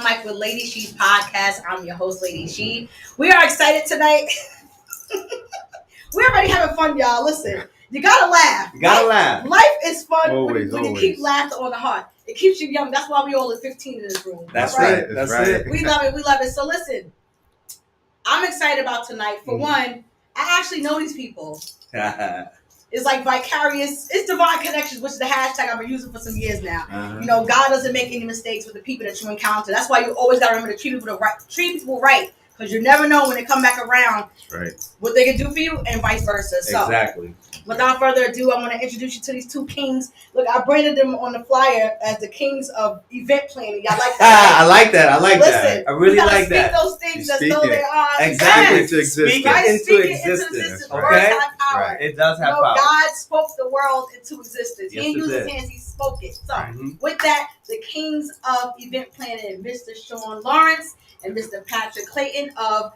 Mike with Lady She's Podcast. I'm your host, Lady She. We are excited tonight. We're already having fun, y'all. Listen, you gotta laugh. You gotta laugh. Life is fun Always. when you keep laughter on the heart. It keeps you young. That's why we all at 15 in this room. That's right. That's right. it. We love it. We love it. So listen, I'm excited about tonight. For one, I actually know these people. It's like vicarious. It's divine connections, which is the hashtag I've been using for some years now. You know, God doesn't make any mistakes with the people that you encounter. That's why you always got to remember to treat people right, because you never know when they come back around what they can do for you and vice versa. So, exactly. Without further ado, I want to introduce you to these two kings. Look, I branded them on the flyer as the kings of event planning. Y'all like that? I like that. I like Listen, that. I really like that. Speak those things as though they are exactly into existence. Speak it into existence. The Okay, words have power. right. It does have power. God spoke the world into existence. Yes, He didn't use it his did. hands. He spoke it. So, with that, the kings of event planning, Mr. Sean Lawrence and Mr. Patrick Clayton of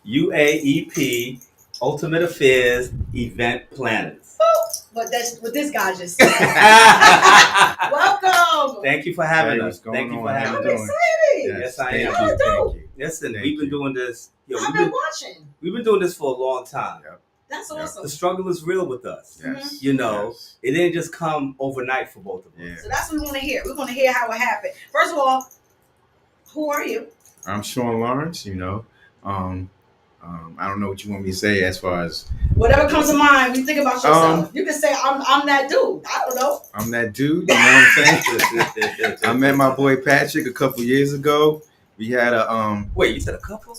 UAEP, Ultimate Affairs Event Planners. But that's what this guy just said. Welcome. Thank you for having Hey, us. what's Thank you going for on? having I'm us. excited. Yes, I Thank am. How you. you do? Thank you. Listen, Thank we've been you. doing this. I've been watching. We've been doing this for a long time. Yep. That's awesome. The struggle is real with us. Yes. You know, Yes. it didn't just come overnight for both of us. Yeah. So that's what we want to hear. We want to hear how it happened. First of all, who are you? I'm Sean Lawrence. I don't know what you want me to say as far as Whatever comes to mind when you think about yourself. You can say I'm that dude. I don't know. I'm that dude. You know what I'm saying? I met my boy Patrick a couple years ago. We had a Wait, you said a couple?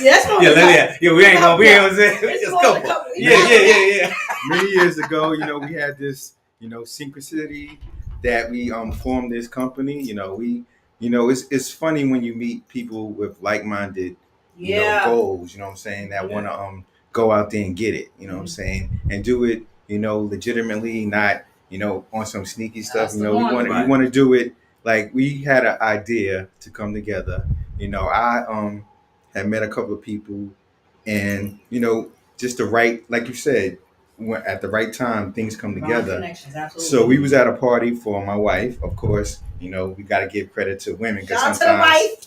Yeah, that's what Yeah, we ain't gonna say It's just more than a couple. couple. Yeah. many years ago. We had this synchronicity that we formed this company. It's funny when you meet people with like-minded goals, you know what I'm saying, that want to go out there and get it, you know what I'm saying, and do it, legitimately, not, on some sneaky stuff. We want to do it like we had an idea to come together. I had met a couple of people, and just the right, like you said, at the right time, things come together. So we was at a party for my wife, of course. We got to give credit to women, because Shout out to the wife.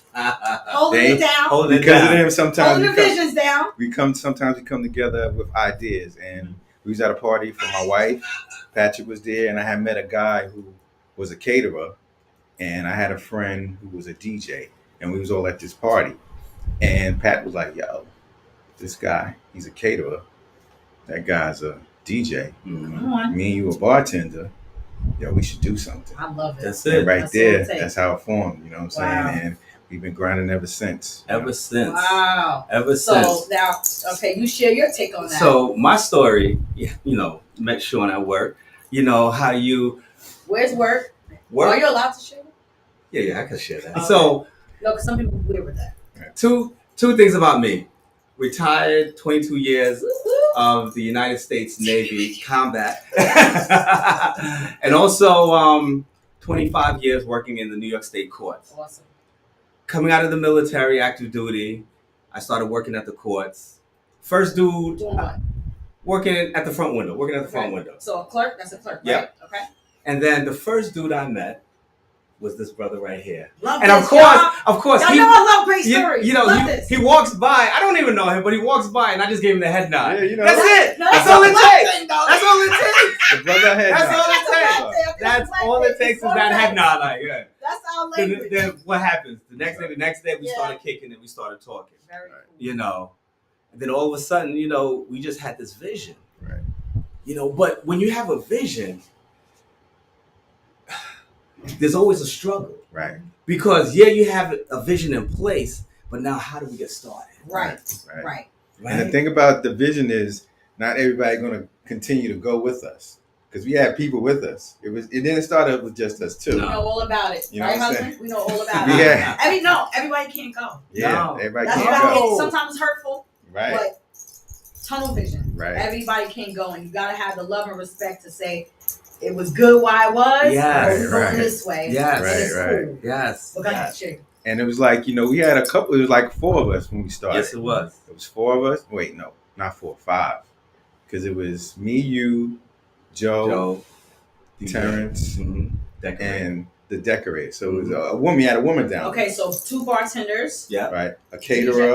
Holding it down. Because of them, sometimes Holding the visions down. Sometimes we come together with ideas. And we was at a party for my wife. Patrick was there, and I had met a guy who was a caterer, and I had a friend who was a DJ, and we was all at this party. And Pat was like, "Yo, this guy, he's a caterer. That guy's a DJ. Me and you a bartender. Yo, we should do something." I love it. That's And it. right there, that's how it formed. You know what I'm Wow. saying? And we've been grinding ever since. Ever since. Wow. Ever So since. now, okay, you share your take on that. So my story, met Sean at work. How you Where's work? work. Are you allowed to share? Yeah, I can share that. Okay. So No, because some people are weird with that. two things about me. Retired 22 years Woo-hoo. of the United States Navy combat. And also 25 years working in the New York State courts. Awesome. Coming out of the military, active duty, I started working at the courts. First dude, Doing what? working at the front window. So a clerk, that's a clerk, right? Yep. Okay. And then the first dude I met was this brother right here. Love And this, of y'all. course, Y'all know I love great stories. Love this. he walks by. I don't even know him, but he walks by, and I just gave him the head nod. Yeah, That's it. No, That's that's all a it black takes. thing, though. That's all it takes. The brother had That's all That's a it black takes. thing. I think That's black all thing. it takes is It's that all head black. nod. Like, yeah. That's our Then, language. then what happens? The next day we Yeah. started kicking and we started talking. Very cool. And then all of a sudden, we just had this vision. Right. But when you have a vision, there's always a struggle. Right. Because you have a vision in place, but now how do we get started? Right. Right? And the thing about the vision is not everybody going to continue to go with us, because we had people with us. It didn't start out with just us too. We know all about it. You know Right, what I'm husband? saying? We know all about Yeah. it. Everybody can't go. Yeah. No. Everybody That's can't why go. sometimes it's hurtful, Right. but tunnel vision. Right. Everybody can't go, and you gotta have the love and respect to say it was good while it was. Yes. But we're going Right. this way. Yes. And it's Right. cool. Yes. But go ahead, share. And it was like, we had a couple. It was like 4 of us when we started. Yes, it was. It was 4 of us. Wait, no, not 4, 5. Because it was me, you, Joe, Joe, Terrence, Mm-hmm. and the decorator. So it was a woman. You had a woman down. Okay, so 2 bartenders. Yeah. Right. A caterer.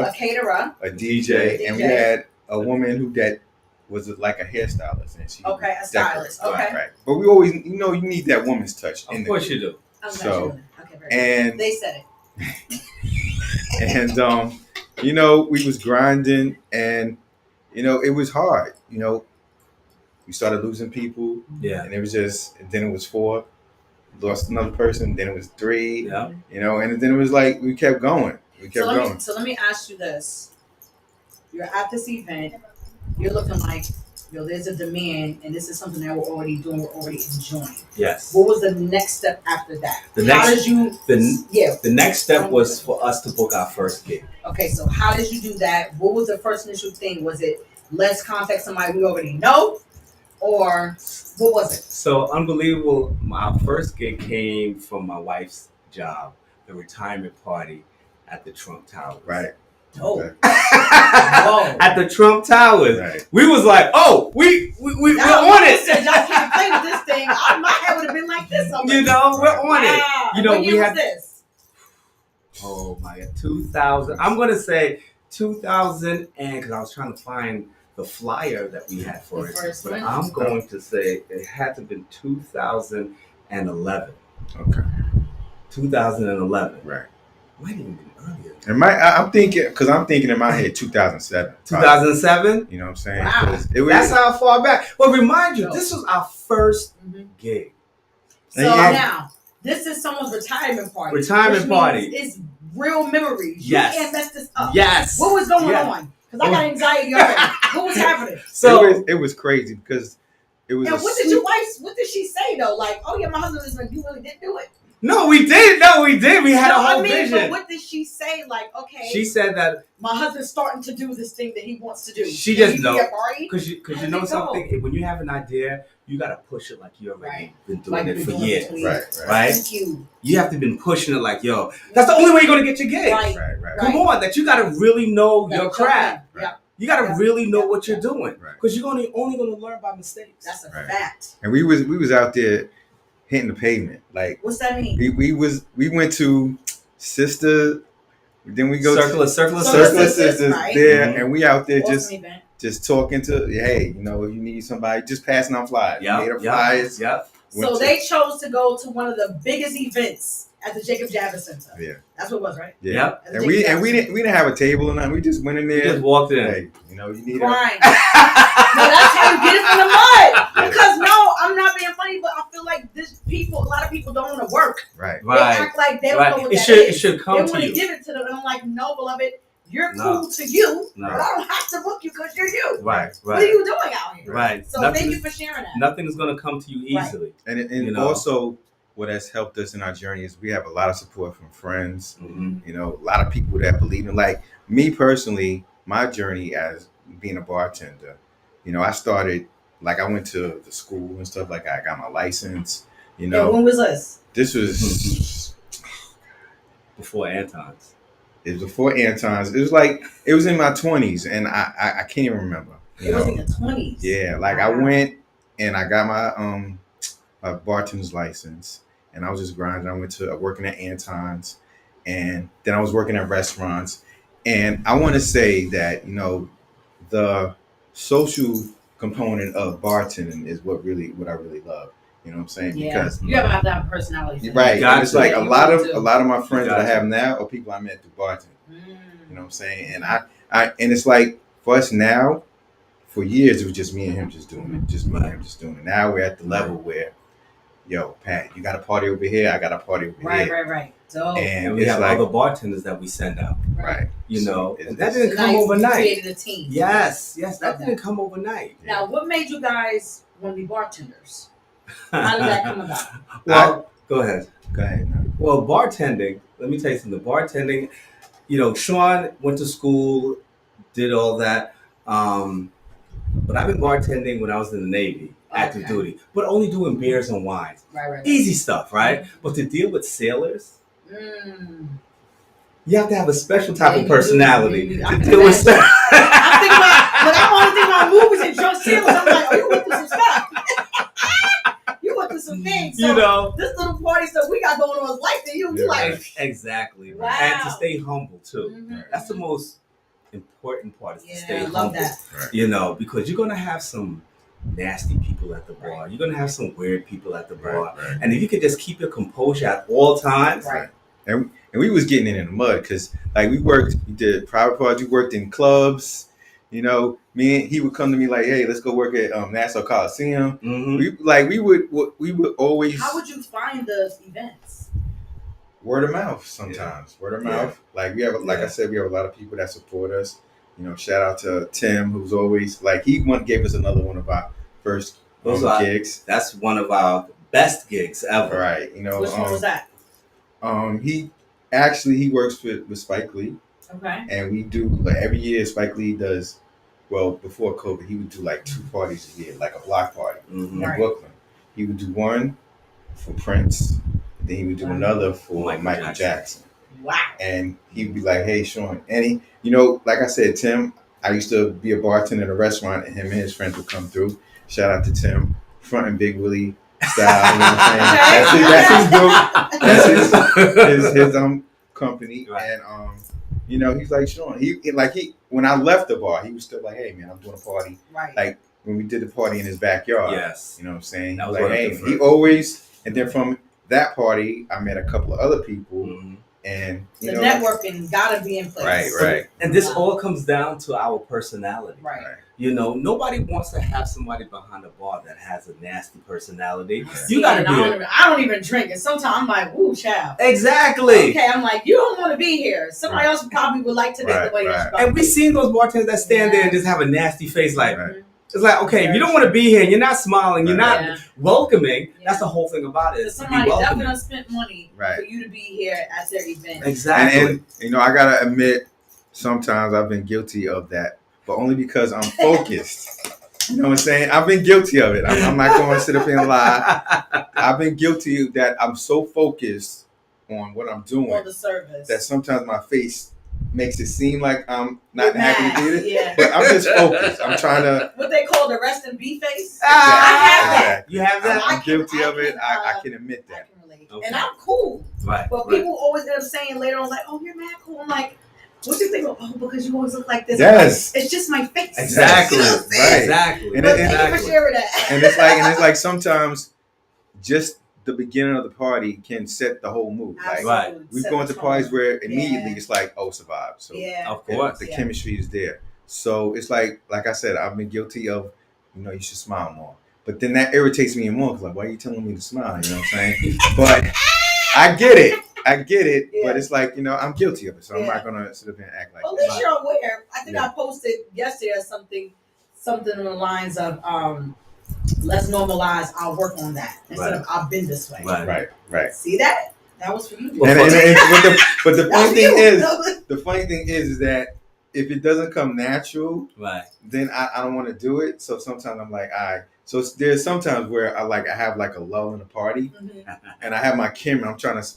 A DJ. And we had a woman that was like a hairstylist. And she a stylist. Okay. Right. But we always, you need that woman's touch. Of course you do. So, and they said it. And, we was grinding and, it was hard. We started losing people. Yeah. And it was then it was 4. Lost another person, then it was 3. Yeah. And then it was like we kept going. So let me ask you this. You're at this event, you're looking like, there's a demand, and this is something that we're already doing, we're already enjoying. Yes. What was the next step after that? The next step was for us to book our first gig. Okay, so how did you do that? What was the first initial thing? Was it let's contact somebody we already know? Or what was it? So unbelievable. My first gig came from my wife's job, the retirement party at the Trump Towers. Right. Oh. Okay. At the Trump Towers. Right. We was like, oh, we're on it. Said, y'all can't play with this thing. My head would have been like this. We're on it. What year was this? Oh my God, 2000. I'm gonna say 2000, and because I was trying to find the flyer that we had for it, but I'm going to say it had to have been 2011. Okay. 2011. Right. Might even been earlier. And I'm thinking in my head 2007. 2007. You know what I'm saying? Wow. That's how far back. But remind you, this was our first gig. So now, this is someone's retirement party. It's real memories. Yes. You can't mess this up. Yes. What was going on? Because I got anxiety already. What was happening? So it was crazy because it was. And what did she say though? Like, oh yeah, my husband is like, you really did do it. No, we did. We had a whole vision. But what did she say? Like, okay. She said that my husband's starting to do this thing that he wants to do. She just knows. Because you know something? When you have an idea, you got to push it like you already been doing it for years. Right? Thank you. You have to been pushing it like, yo, that's the only way you're going to get your gigs. Right. Come on, that you got to really know your craft. Right. You got to really know what you're doing. Because you're only going to learn by mistakes. That's a fact. And we was out there hitting the pavement. Like, what's that mean? We went to Sister, then we go Circle of Sisters there, and we out there awesome just talking to, hey, if you need somebody, just passing on flyers. Flyers. Yep. So they chose to go to one of the biggest events at the Jacob Javits Center. Yeah. That's what it was, right? Yeah. Yep. And we didn't have a table or nothing. We just went in there. Just walked in. Hey, you need grind. No, that's how you get it from the mud. Because no, I'm not being funny, but I feel like a lot of people don't want to work. Right. They act like they don't know what that is. It should come to you. They want to give it to them. And I'm like, no, beloved, you're cool to you, but I don't have to book you because you're you. Right. What are you doing out here? Right. So thank you for sharing that. Nothing is going to come to you easily. Right. And also, what has helped us in our journey is we have a lot of support from friends. Mm-hmm. A lot of people that believe in. Like me personally, my journey as being a bartender. I started I went to the school and stuff. Like I got my license. And when was this? This was before Anton's. It was before Anton's. It was in my 20s, and I can't even remember. It was in your 20s. Yeah, I went and I got my bartender's license, and I was just grinding. I went to working at Anton's, and then I was working at restaurants. And I want to say that the social component of bartending is what I really love. You know what I'm saying? Yeah. Because you have to have a personality. Right. And it's like a lot of my friends that I have now are people I met through bartending. You know what I'm saying? And I and it's like for us now, for years it was just me and him just doing it. Just me and him just doing it. Now we're at the level where, yo, Pat, you got a party over here, I got a party over here. Right. So and we have other bartenders that we send out. Right. And that didn't come overnight. Created a team. Yes, that didn't come overnight. Now, what made you guys want to be bartenders? How did that come about? Well, go ahead. Now. Well, bartending, let me tell you something. Bartending, Sean went to school, did all that. But I've been bartending when I was in the Navy, active duty, but only doing beers and wines. Right. Easy stuff, right? But to deal with sailors, you have to have a special type of personality to deal with stuff. I'm only thinking about movies and drunk sailors. I'm like, oh, you went through some stuff. You went through some the thing. So this little party stuff we got going on is like you. You like exactly. Wow. And to stay humble too. Mm-hmm. That's the most important part. Is to stay humble. Love that. Right. Because you're gonna have some nasty people at the bar. Right. You're gonna have some weird people at the bar. Right. And if you could just keep your composure at all times. Right. And we was getting in the mud because like we did private parties, we worked in clubs. Me and he would come to me like, hey, let's go work at Nassau Coliseum. Mm-hmm. We would always. How would you find the events? Word of mouth sometimes. Yeah. Word of mouth. Like we have, like I said, we have a lot of people that support us. Shout out to Tim, who's always like gave us another one of our first gigs. That's one of our best gigs ever. Right. Which one was that? He works with Spike Lee. Okay. And we do like every year Spike Lee does. Well, before COVID, he would do like 2 parties a year, like a block party in Brooklyn. He would do one for Prince, then he would do another for Michael Jackson. Wow. And he'd be like, hey, Sean. And he, like I said, Tim, I used to be a bartender at a restaurant, and him and his friends would come through. Shout out to Tim, fronting Big Willie style. You know what I'm saying? That's his company. Right. And he's like, Sean. He when I left the bar, he was still like, hey man, I'm doing a party. Right. Like when we did the party in his backyard. Yes. You know what I'm saying? That was like, hey, he always. And then from that party, I met a couple of other people. Mm-hmm. And the networking gotta be in place. Right. And this all comes down to our personality. Right. Nobody wants to have somebody behind the bar that has a nasty personality. You gotta be. I don't even drink, and sometimes I'm like, "Ooh, child." Exactly. Okay, I'm like, you don't want to be here. Somebody else probably would like to make the way that you. And we've seen those bartenders that stand there and just have a nasty face, like. Right. It's like, okay, if you don't want to be here, you're not smiling, you're not welcoming. Yeah. That's the whole thing about it. Somebody definitely spent money for you to be here at their event. Exactly. And I gotta admit, sometimes I've been guilty of that, but only because I'm focused. You know what I'm saying? I've been guilty of it. I'm not going to sit up here and lie. I've been guilty of that. I'm so focused on what I'm doing on the service that sometimes my face makes it seem like I'm not happy to do it. Yeah. But I'm just focused. I'm trying to. What they call the rest and be face. I have that. You have that? I'm guilty of it. I can admit that. I can relate. Okay. And I'm cool. Right. But people always end up saying later on, like, oh, you're mad cool. I'm like, what do you think? Oh, because you always look like this. Yes. It's just my face. Exactly. Right. Exactly. And thank you for sharing that. And it's like sometimes just the beginning of the party can set the whole mood. Like we've gone to parties where immediately it's like, oh, survive. So of course the chemistry is there. So it's like I said, I've been guilty of, you should smile more. But then that irritates me more because like, why are you telling me to smile? You know what I'm saying? But I get it. But it's like, I'm guilty of it. So I'm not gonna sit up and act like at least you're aware. I think I posted yesterday or something on the lines of let's normalize. I'll work on that instead of I've been this way. Right. See that? That was for you. But the funny thing is that if it doesn't come natural, then I don't want to do it. So sometimes I'm like, So there's sometimes where I have like a lull in the party, and I have my camera. I'm trying to.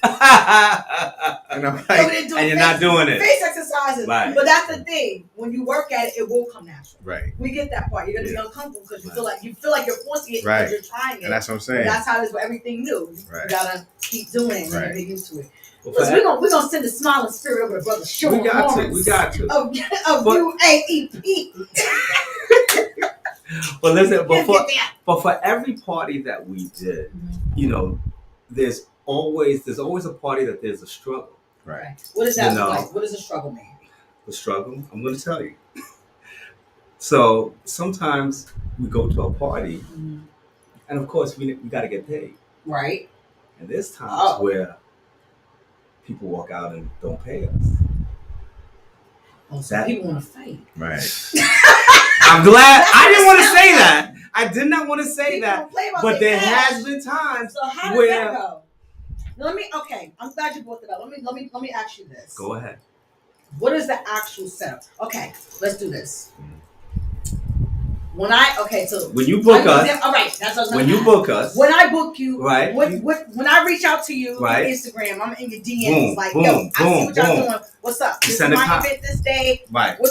And I'm like, and you're not doing it. Face exercises, right. But that's the thing. When you work at it, it will come natural. Right. We get that part. You're gonna be uncomfortable because you feel like you're forcing it because you're trying it. And that's what I'm saying. But that's how it is with everything new. You gotta keep doing it and get used to it. Well, we're gonna send a smiling spirit over to Brother Sean. We got to. Of UAEP. Well, listen, but for every party that we did, there's always a party that there's a struggle. Right. What is that like? What does a struggle mean? The struggle? I'm going to tell you. So sometimes we go to a party, and of course we got to get paid. Right. And there's times where people walk out and don't pay us. So people want to fight. Right. I'm glad. I didn't want to say that. I did not want to say that. But there has been times so how does that go? I'm glad you brought that up. Let me ask you this. Go ahead. What is the actual setup? Okay, let's do this. When you book us, all right. That's what when you book us. When I book you, right? When I reach out to you on Instagram, I'm in your DMs. I see what y'all doing. What's up? This is my event this day. Right. We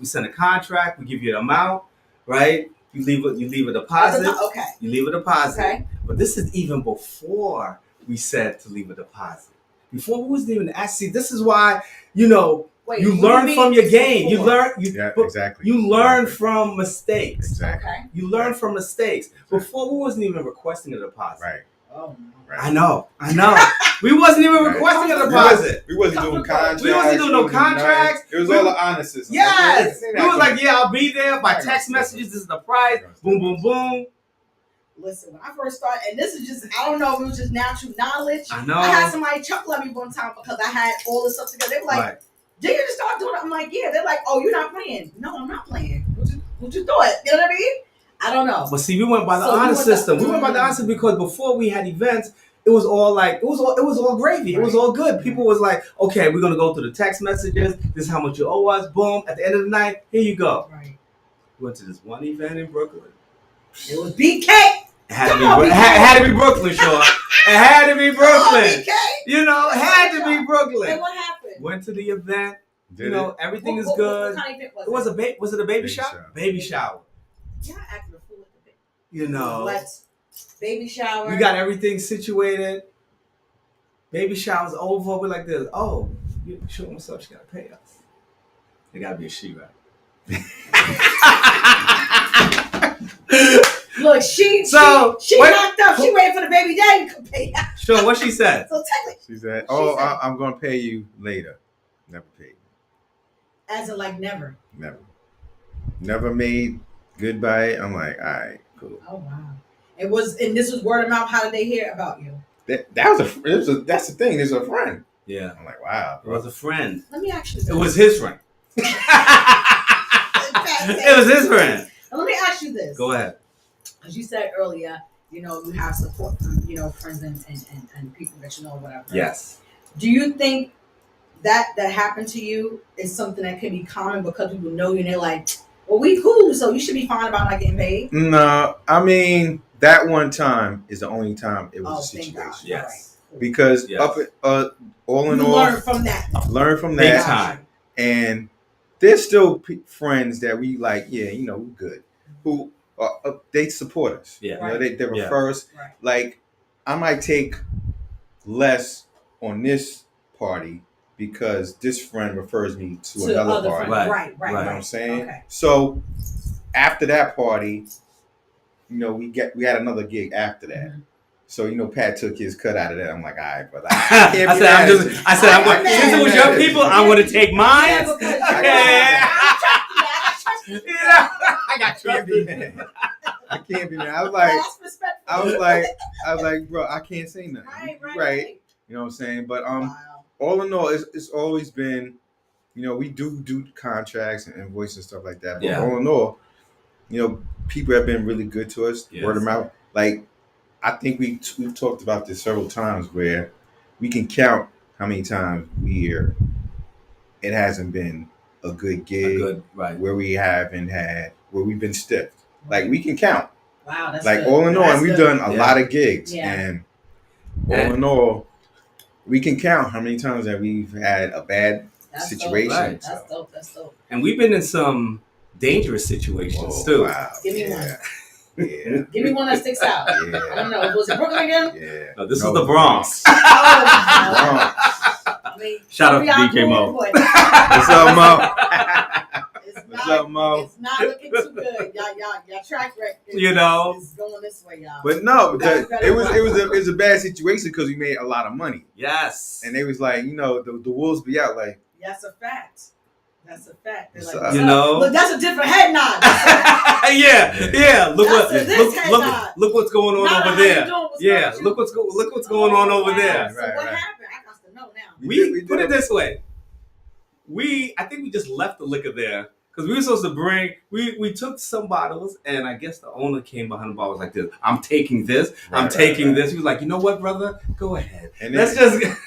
send a contract. We give you the amount, right? You leave a deposit. Okay. You leave a deposit. Okay. But this is even before we said to leave a deposit. Before we wasn't even asked. See, this is why, you know, Wait, you learn from your game. Before? Exactly. You learn from mistakes. Exactly. Okay. You learn from mistakes. Before we wasn't even requesting a deposit. Right. Oh, Right. I know. We wasn't even requesting a deposit. We wasn't doing contracts. We wasn't doing no contracts. It was all the honesty. Yes. We was like, yeah, I'll be there by Right. text messages. This is the price. Boom, boom, boom. Listen, when I first started, and this is just, I don't know if it was just natural knowledge. I know. I had somebody chuckle at me one time because I had all this stuff together. They were like, Right. did you just start doing it? I'm like, yeah. They're like, oh, you're not playing. No, I'm not playing. What you thought? You know what I mean? I don't know. But see, we went by the So honor system. We Mm-hmm. went by the honor system because before we had events, it was all like it was all gravy. It was all good. People was like, okay, we're gonna go through the text messages. This is how much you owe us. Boom. At the end of the night, here you go. Right. We went to this one event in Brooklyn. It was BK. It had to be Brooklyn, Sean. It had to be Brooklyn. BK. You know, it had to be And Brooklyn. what happened? Went to the event. Did You know, everything is What good. kind of event was It was was it a baby shower? shower. Baby shower. Yeah, I acted a fool at the baby. You know, Let's baby shower. we got everything situated. Baby shower's over. We're like this. Oh, you show what's up. She gotta pay us. It gotta be a she, right? Look, she what- knocked up. She waited for the baby daddy to pay. Sure, what she said. So technically, She said, She "Oh, said- I'm gonna pay you later." Never paid. as in like never. Never made goodbye. I'm like, all right, cool. Oh wow. It was, and this was word of mouth. How did they hear about you? That's the thing. There's a friend. Yeah, I'm like, wow. it was a friend. Let me ask you It this. was his friend. It was his friend. Now, let me ask you this. Go ahead. As you said earlier, you know, you have support from, you know, friends and people that you know, whatever. Yes. Do you think that happened to you is something that can be common because people know you and they're like, well, we cool, so you should be fine about not getting paid? No, I mean that one time is the only time it was a Thank situation. God. Yes. All right. Because Yes. all in You all, learn from that. learn from Big that, time. and there's still friends that we like. Yeah, you know, we're good. Who they support us. Yeah. You know, they refer us. Right. Like I might take less on this party because this friend refers me to another other party. friends. Right. Right. You know what Right. I'm saying? Okay. So after that party, you know, we had another gig after that. Mhm. So, you know, Pat took his cut out of that. I'm like, all right, brother. I said, since it was your people, I'm going to take mine. Yeah, because Yeah. you I got I can't be mad. I can't be mad. I was That's respectful. I was like, bro, I can't say nothing. Right. You know what I'm saying? But Wow. all in all, it's always been, you know, we do contracts and invoices and stuff like that. But Yeah. all in all, you know, people have been really good to us. Yes. Word of mouth. Like, I think we've talked about this several times where we can count how many times it hasn't been a good gig Right. where we've been stiffed. Like we can count. Wow, that's Like good. all in all, That's and we've good. done a Yeah. lot of gigs, Yeah. and all in all, we can count how many times that we've had a bad That's situation. Dope. Right. That's dope. That's dope. And we've been in some dangerous situations too. Wow. Give me yeah. one. Yeah. Give me one that sticks out. I Yeah. don't know. Was it Brooklyn again? Yeah. No, this No, is the Bronx. Oh, Bronx. I mean, Shout out we to are DJ Mo. cool, but What's up, Mo? It's What's not, up, Mo? it's not looking too good. Y'all track record. You know. It's going this way, y'all. But no, That's it was a bad situation because we made a lot of money, Yes. and they was like, you know, the wolves be out like. That's a fact. That's a fact. They're What's like, up? what's You up? know. Look, that's a different head nod. yeah. Look That's this head nod. look what's going on Nah, over how there. you doing? What's Yeah, up with look what's going on over wow. there. So Right, what right. happened? I got to know now. We put it this way. I think we just left the liquor there because we were supposed to bring. We took some bottles, and I guess the owner came behind the bar was like this. I'm taking this. I'm taking this. He was like, you know what, brother? Go ahead. And Let's then- just.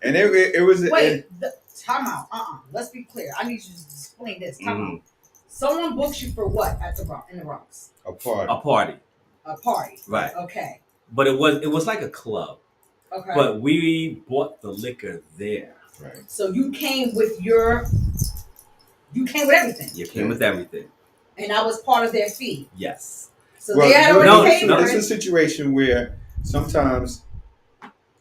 And it was. Wait, time out. Let's be clear. I need you to explain this. Time out. Someone books you for what at the Bronx, in the Bronx? a part. A party, A party. right? Okay. But it was like a club. Okay. But we bought the liquor there. Right. So you came with everything. You came with everything. And that was part of their fee. Yes. So they had already paid for it. It's a situation where sometimes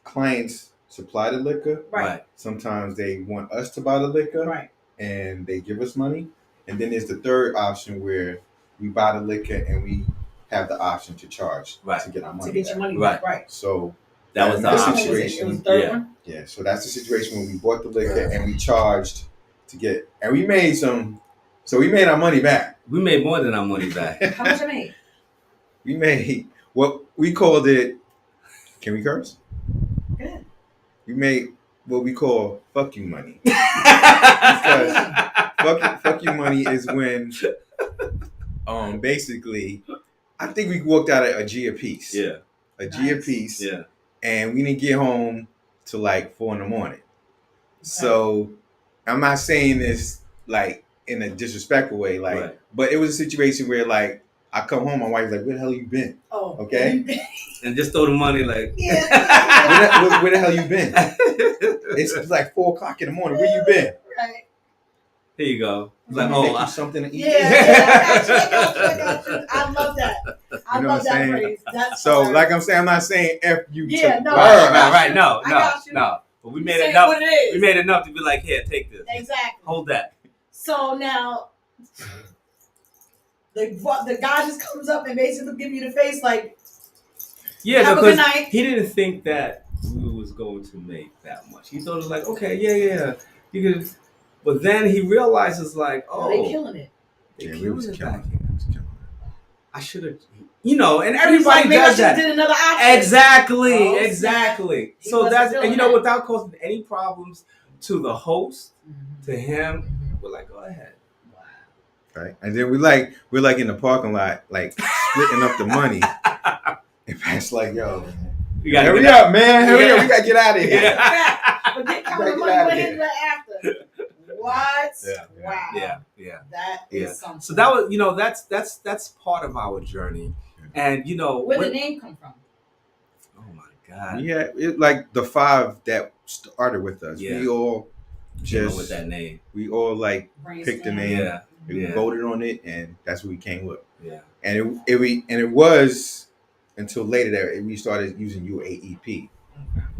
clients supply the liquor. Right. Sometimes they want us to buy the liquor. Right. And they give us money. And then there's the third option where we buy the liquor and we have the option to charge to get our money. To get your money back. Right. So that was the situation. It was the third one? Yeah. So that's the situation when we bought the liquor and we charged to get, and we made some. So we made our money back. We made more than our money back. How much I made? We made what we called it. Can we curse? Good. We made what we call fuck you money. Because fuck you money is when, basically, I think we walked out at a G a piece. Yeah. A G a piece. Yeah. And we didn't get home till like 4 a.m. Okay. So I'm not saying this like in a disrespectful way, like, but it was a situation where like I come home, my wife's like, "Where the hell you been?" Oh, okay, and just throw the money like, yeah. where the hell you been? It's like 4 a.m. Where you been? Right. Here you go. It's like, oh, something to eat. Yeah, I got you. I love that. I love that phrase. That's so, hilarious. Like I'm saying, I'm not saying F you. Yeah, no, right. No. But we you made enough. What it is. We made enough to be like, here, take this. Exactly. Hold that. So now, the guy just comes up and basically give you the face like, yeah, have because a good night. He didn't think that we was going to make that much. He thought it was like, okay, yeah, you could. But then he realizes like, oh, they killing it. They killing it back here. I should have, and everybody like, maybe does that. Did another option. Exactly. So that's, and without causing any problems to the host, to him, we're like, go ahead. Right, and then we're like in the parking lot, like splitting up the money. And Pat's like, yo, hurry up, man, hurry up, we gotta get out of here. Yeah. But get counting money with him after. What? Yeah. Wow. Yeah. That is something. So that was, that's part of our journey, and where the name come from? Oh my God. Yeah, like the 5 that started with us. Yeah. We all just with that name. We all like picked the name. Yeah. We voted on it, and that's what we came with. Yeah. And it was until later that we started using UAEP. You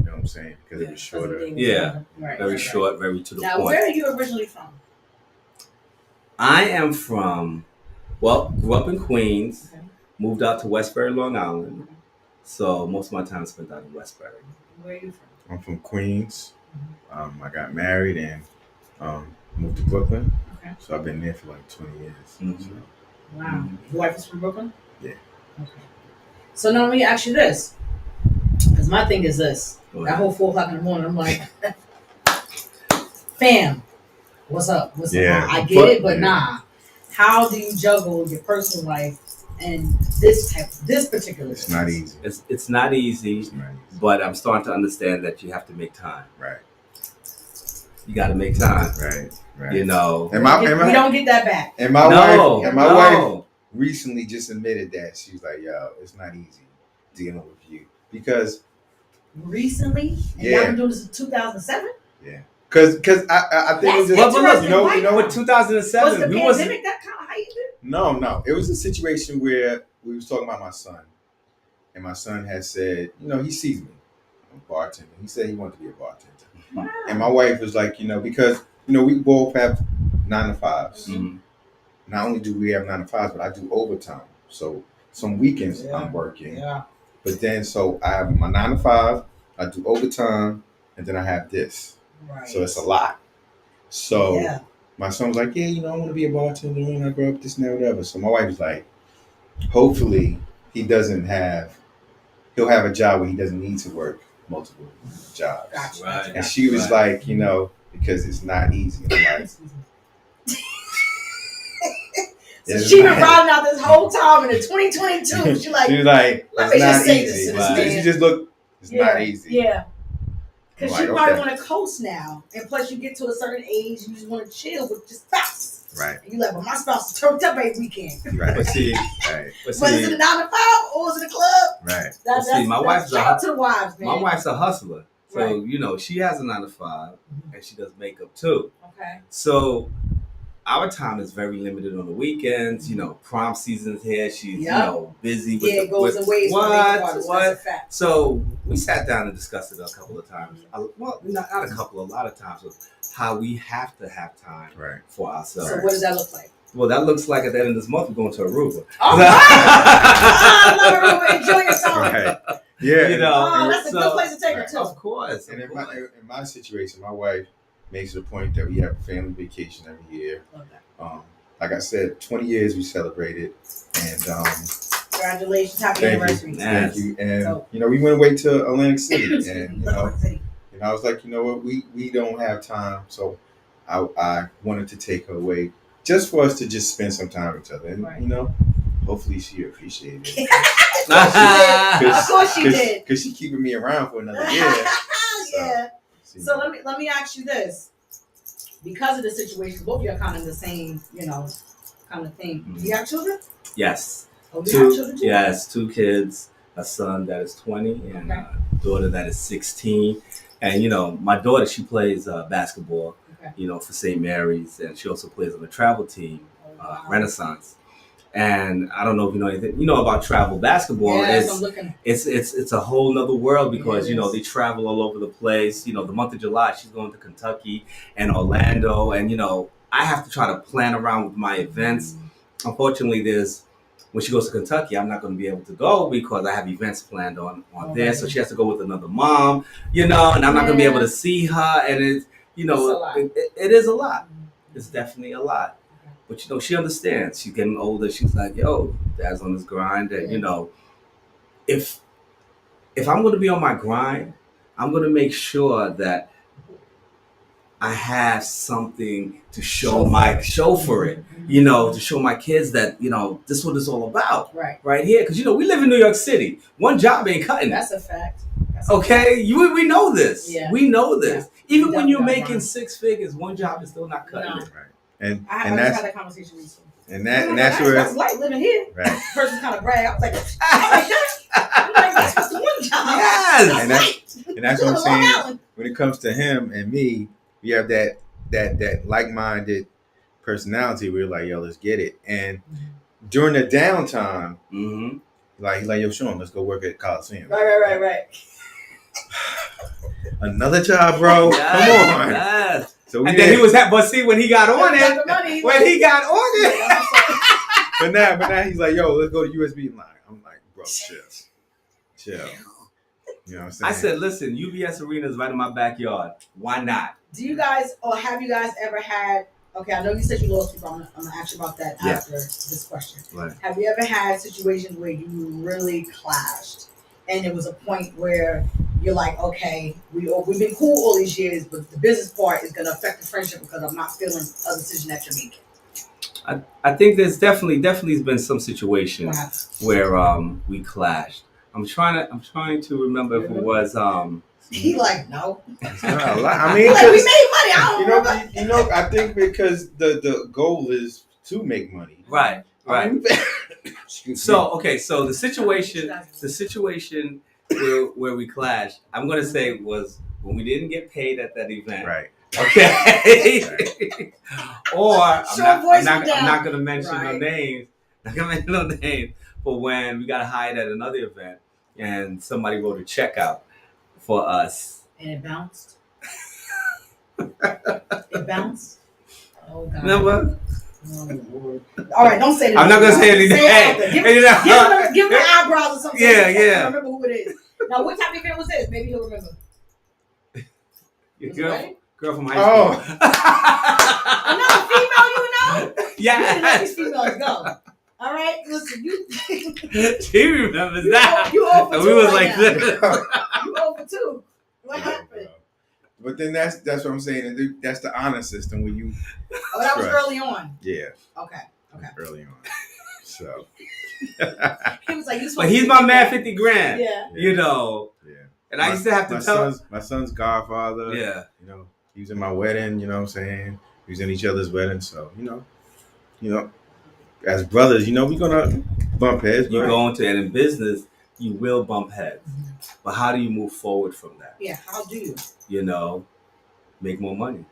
know what I'm saying? Because it was shorter. Yeah. Very short, very to the point. Now, where are you originally from? I am from, grew up in Queens, moved out to Westbury, Long Island. So most of my time spent out in Westbury. Where are you from? I'm from Queens. I got married and moved to Brooklyn. Okay. So I've been there for like 20 years. Mm-hmm. So. Wow. Your wife is from Brooklyn? Yeah. Okay. So now let me ask you this. Because my thing is this. That whole 4 o'clock in the morning, I'm like, fam, what's up? What's up? I get it, but nah. How do you juggle your personal life and this particular It's not easy. It's not easy, but I'm starting to understand that you have to make time. Right. You got to make time. Right. You know. We don't get that back. And my wife recently just admitted that. She's like, yo, it's not easy dealing with you. Because recently? And y'all been doing this since 2007? Yeah. Because I think it's just, you know, with 2007, was the pandemic that kind of how you did? No. It was a situation where we was talking about my son. And my son had said, he sees me. I'm a bartender. He said he wanted to be a bartender. Wow. And my wife was like, because, we both have 9 to 5s. Mm-hmm. Not only do we have 9 to 5s, but I do overtime. So some weekends I'm working. Yeah. But then, so I have my 9 to 5, I do overtime, and then I have this. Right. So it's a lot. So my son was like, I want to be a bartender when I grow up, this and that, whatever. So my wife was like, hopefully he'll have a job where he doesn't need to work multiple jobs. Gotcha. Right. And she was like, because it's not easy. So she been riding out this whole time in the 2022. She was like, let me just say this to this man. You just look, it's not easy. Yeah. Because you probably want to coast now. And plus you get to a certain age, you just want to chill with your spouse. Right. And you're like, well, my spouse is turned up every weekend. Right. But see, is it a 9 to 5 or is it a club? Right. That's my wife's shout out to the wives, man. My wife's a hustler. So, she has a 9 to 5 and she does makeup too. Okay. So our time is very limited on the weekends. You know, prom season's here. She's busy with it goes in waves. What? So we sat down and discussed it a couple of times. Well, not a couple, a lot of times with how we have to have time for ourselves. So what does that look like? Well, that looks like at the end of this month we're going to Aruba. Oh, right. I love Aruba. Enjoy yourself. Right. Yeah. You know, that's a good place to take her to. Of course. And in my situation, my wife makes it a point that we have a family vacation every year. Okay. Like I said, 20 years we celebrated, and congratulations, happy anniversary! Thank you. And we went away to Atlantic City, and I was like, you know what, we don't have time, so I wanted to take her away just for us to just spend some time with each other, and hopefully she appreciated it. Of course she did, because she keeping me around for another year. Yeah. So let me ask you this. Because of the situation, both of you are kind of the same, kind of thing. Do you have children? Yes. Oh, you have children too? Yes, 2 kids, a son that is 20 and a daughter that is 16. And, my daughter, she plays basketball, for St. Mary's. And she also plays on the travel team, Renaissance. And I don't know if you know anything, about travel basketball. It's a whole nother world because, they travel all over the place. The month of July, she's going to Kentucky and Orlando. And, I have to try to plan around with my events. Unfortunately, when she goes to Kentucky, I'm not going to be able to go because I have events planned on there. So she has to go with another mom, and I'm not going to be able to see her. And it is a lot. It's definitely a lot. But, she understands. She's getting older. She's like, yo, Dad's on this grind. And, if I'm going to be on my grind, I'm going to make sure that I have something to show for it, to show my kids that, this is what it's all about. Right here. Because, we live in New York City. One job ain't cutting it. That's a fact. We know this. Yeah. We know this. Yeah. Even when you're making 6 figures, one job is still not cutting it. Right. And I had that conversation recently. And that's where that's light living here. Right. The person kind of brag. I was like, I'm like, that's just one job. Yes. And that's what I'm saying. When it comes to him and me, we have that like-minded personality. We're like, yo, let's get it. And during the downtime, like yo, Sean, let's go work at Coliseum. Right. Another job, bro. Yes, come on. Yes. So then he was but see when he got on it. But now he's like, yo, let's go to USB line. I'm like, bro, chill. You know what I'm saying? I said, listen, UBS Arena is right in my backyard. Why not? Do you guys, or have you guys ever had, okay, I know you said you lost people. I'm going to ask you about that after this question. Right. Have you ever had situations where you really clashed and it was a point where you're like, okay, we've been cool all these years, but the business part is going to affect the friendship because I'm not feeling a decision that you're making? I think there's definitely been some situations where we clashed. I'm trying to remember if it was He like, no. I mean, like, we made money. I don't remember. I think because the goal is to make money. Right. So the situation where we clashed, I'm gonna say was when we didn't get paid at that event. Right. Okay. Or I'm not gonna mention no names. But when we got hired at another event and somebody wrote a check out for us. And it bounced? It bounced? Oh, God. Remember? Oh, Lord. All right, don't say that. I'm not going to say anything. Give him the eyebrows or something. Yeah. I don't remember who it is. Now, what type of event was this? Maybe he'll remember. Your girl from high school. Another female you know? Yeah. You let these females go. All right, listen, she remembers that. You over and two we was right like now. this. You over two. What happened? But then that's what I'm saying. That's the honor system when you. Oh, that was early on. Yeah. Okay. Early on. So. He was like, but he's my man, 50 grand. Yeah. You know. Yeah. And I used to have to tell my son's godfather. Yeah. You know, he was in my wedding. You know what I'm saying? We was in each other's wedding. So you know. As brothers, we're gonna bump heads. You go into it in business, you will bump heads. Mm-hmm. But how do you move forward from that? Yeah, how do you? Make more money.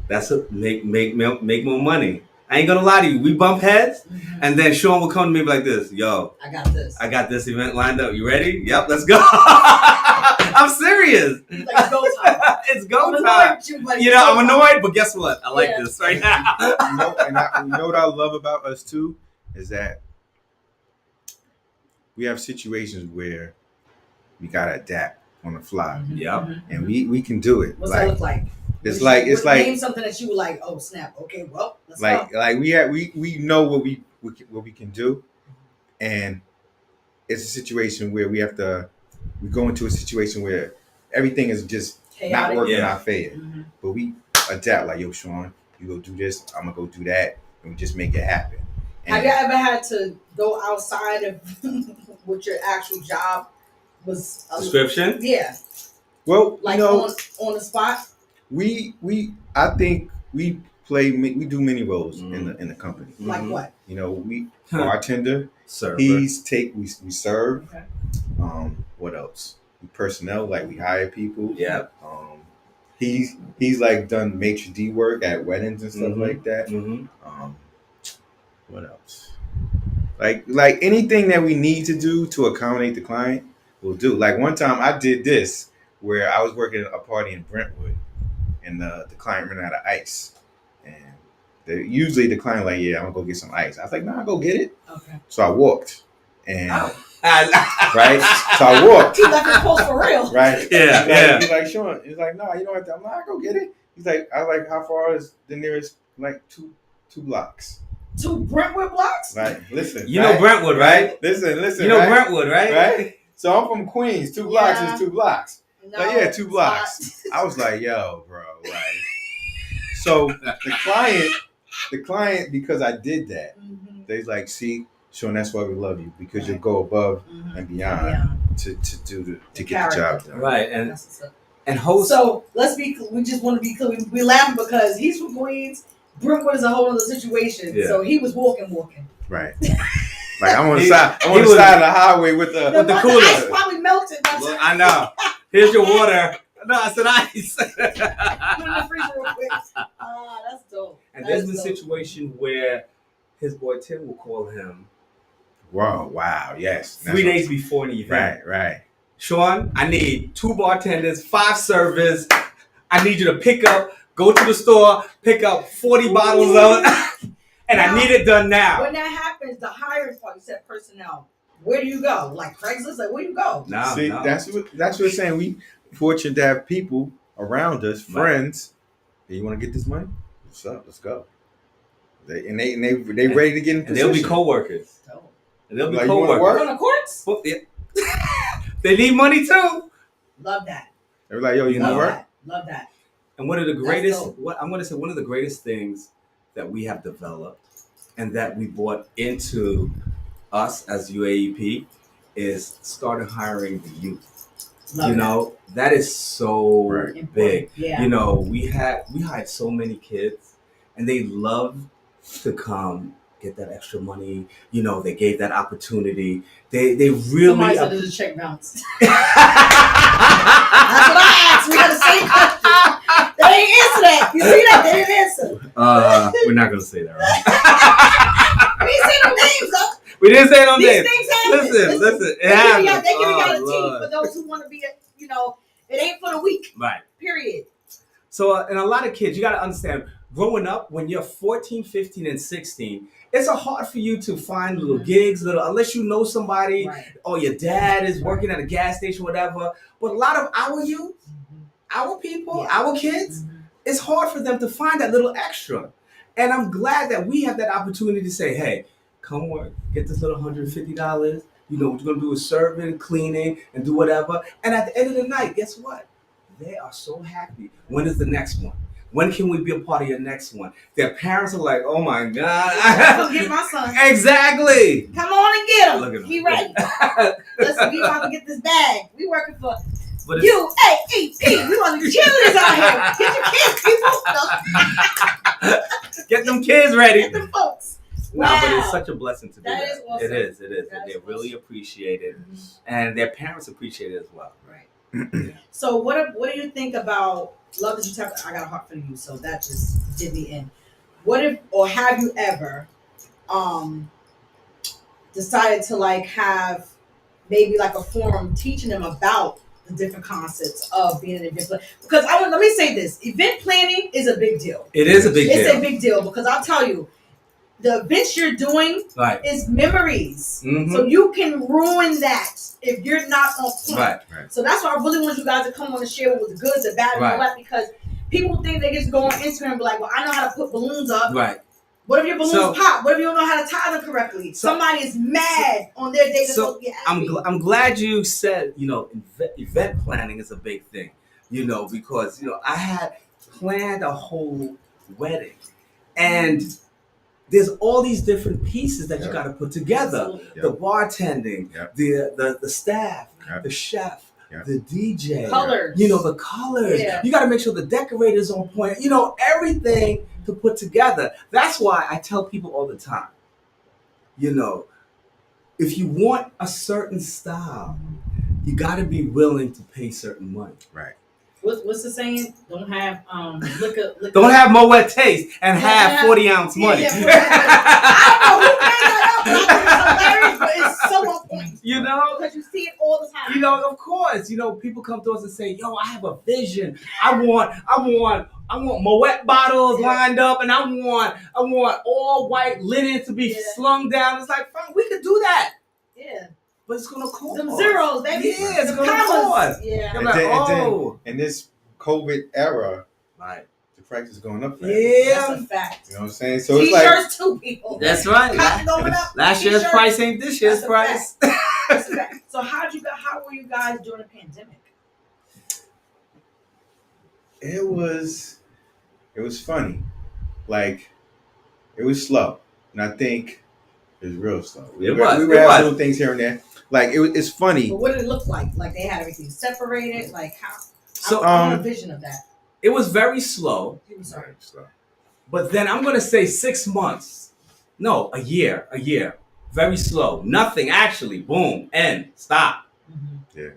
That's a make more money. I ain't gonna lie to you. We bump heads, and then Sean will come to me like this. Yo, I got this event lined up. You ready? Yep, let's go. I'm serious. Like, it's go time. It's go time. I'm annoyed, but guess what? I like this right now. You know what I love about us too is that we have situations where we gotta adapt on the fly. Yep. And we can do it. What's that look like? It's like name something that you were like, oh snap, okay, well, let's go. Like we know what we can do, and it's a situation where we go into a situation where everything is just chaotic, not working in our favor, but we adapt. Like, yo, Sean, you go do this, I'm gonna go do that, and we just make it happen. And have you ever had to go outside of what your actual job was? Description? Yeah. Well, like on the spot. I think we do many roles in the company. Like what? We bartender, server. We serve. Okay. What else? We personnel, like we hire people. Yeah. He's like done maitre d' work at weddings and stuff like that. What else? Like anything that we need to do to accommodate the client, we'll do. Like one time I did this where I was working at a party in Brentwood. And the client ran out of ice. And usually the client like, yeah, I'm going to go get some ice. I was like, nah, go get it. Okay. So I walked. And, right? So I walked. He left his post for real. Right? Yeah. He's like, Sean. He's like, no, you don't have to. I'm like, go get it. He's like, how far is the nearest, like, two blocks? 2 Brentwood blocks? Right. Listen. You know Brentwood, right? Listen. You know Brentwood, right? Right? So I'm from Queens. 2 blocks is 2 blocks. No, like, 2 blocks. I was like, yo, bro. Like, so the client, because I did that, they's like, see, Sean, that's why we love you, because you'll go above and beyond to get the job done. Right. And host. So we just want to be clear. We laughing because he's from Queens. Brentwood is a whole other situation. Yeah. So he was walking. Right. Like I'm on the side of the highway with the cooler. The ice probably melted. Well, I know. Here's your water. No, it's an ice. Put it in the freezer real quick. That's dope. And there's been a situation where his boy Tim will call him. Wow, yes. 3 days before the event. Right. Sean, I need 2 bartenders, 5 servers. I need you to go to the store, pick up 40 bottles of it. And now, I need it done now. When that happens, the hiring part, you said personnel. Where do you go? Like Craigslist? Like, where do you go? No. That's what we're saying. We fortunate to have people around us, friends. Hey, you want to get this money? What's up? Let's go. They ready to get in position. And they'll be co-workers. And they'll be like, co-workers. On the courts? Well, yeah. They need money too. Love that. They're like, yo, you know what? Love that. And one of the greatest, I'm going to say, one of the greatest things that we have developed and that we brought into us as UAEP is started hiring the youth. That is so big. Yeah. We hired so many kids and they love to come get that extra money. They gave that opportunity. They really. Somebody said there's a check bounce. That's what I asked. We had the same question. They didn't answer that. You see that? They didn't answer. We're not gonna say that, right? We didn't say no names, though. We didn't say no names. These things happen. Listen. It happens. They giving y'all a team for those who want to be, it ain't for the weak. Right. Period. So, and a lot of kids, you got to understand, growing up, when you're 14, 15, and 16, it's hard for you to find little gigs, unless you know somebody, or your dad is working at a gas station, whatever. But a lot of our youth, our people, our kids, it's hard for them to find that little extra. And I'm glad that we have that opportunity to say, hey, come work, get this little $150. What you're going to do is serving, cleaning, and do whatever. And at the end of the night, guess what? They are so happy. When is the next one? When can we be a part of your next one? Their parents are like, oh my God. Come get my son. Exactly. Come on and get him. Look at him. He ready. Listen, we about to get this bag. We working for UAEP. We want the cheerleaders out here. Get your kids, people. Get them kids ready. Get them folks. Wow. No, but it's such a blessing to do that. Is awesome. It is. They really appreciate it. And their parents appreciate it as well. Right. So what do you think about love that you tap? I got a heart for you, so that just did me in. What if or have you ever decided to like have maybe like a forum teaching them about the different concepts of being an event planner? Because let me say this: event planning is a big deal. It is a big deal. It's a big deal because I'll tell you, the events you're doing is memories. Mm-hmm. So you can ruin that if you're not on point. Right. So that's why I really want you guys to come on and share what was the good, the bad, and all that, because people think they just go on Instagram and be like, well, I know how to put balloons up. Right. What if your balloons pop? What if you don't know how to tie them correctly? Somebody is mad on their day to supposed to get happy. I'm glad you said, event planning is a big thing, because, I had planned a whole wedding, and there's all these different pieces that you got to put together. The bartending, the staff, the chef, the DJ, colors. The colors. Yeah. You got to make sure the decorator's on point. Everything to put together. That's why I tell people all the time, if you want a certain style, you got to be willing to pay certain money. Right. What's the saying? Don't have liquor. Don't have Moet taste and have 40-ounce money. I don't know who made that up, but I think it's hilarious, but it's so on point. Because you see it all the time. Of course. People come to us and say, "Yo, I have a vision. I want Moet bottles lined up, and I want all white linen to be slung down." It's like, fine, we could do that. Yeah. But it's gonna cost some zeros, baby. Yeah, it's gonna cost. Yeah. And then in this COVID era, the price is going up. Yeah, that's a fact. You know what I'm saying? So T-shirts it's like too, people. That's right. Last year's price ain't this year's price. That's a fact. So how were you guys during the pandemic? It was funny. Like, it was slow, and I think it was real slow. We were having little things here and there. Like it's funny. But what did it look like? Like they had everything separated. Like how? So I want a vision of that. It was very slow. I'm sorry. But then I'm gonna say 6 months. No, a year. Very slow. Nothing actually. Boom. End. Stop. Mm-hmm. Yeah.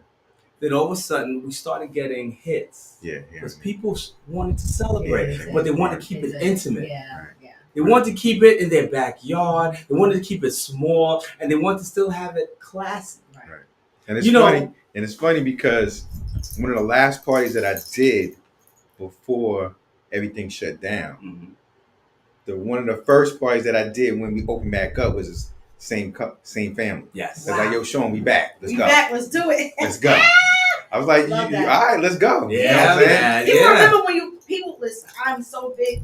Then all of a sudden we started getting hits. Yeah. Because people wanted to celebrate, but they wanted to keep it intimate. Yeah. They wanted to keep it in their backyard. They wanted to keep it small, and they wanted to still have it classy. Right. And it's funny. And it's funny because one of the last parties that I did before everything shut down, one of the first parties that I did when we opened back up was the same family. Yes. I was like, yo, Sean, we back. Let's go. Let's do it. Let's go. I was like, all right, let's go. Yeah, man. You remember when people listen, I'm so big.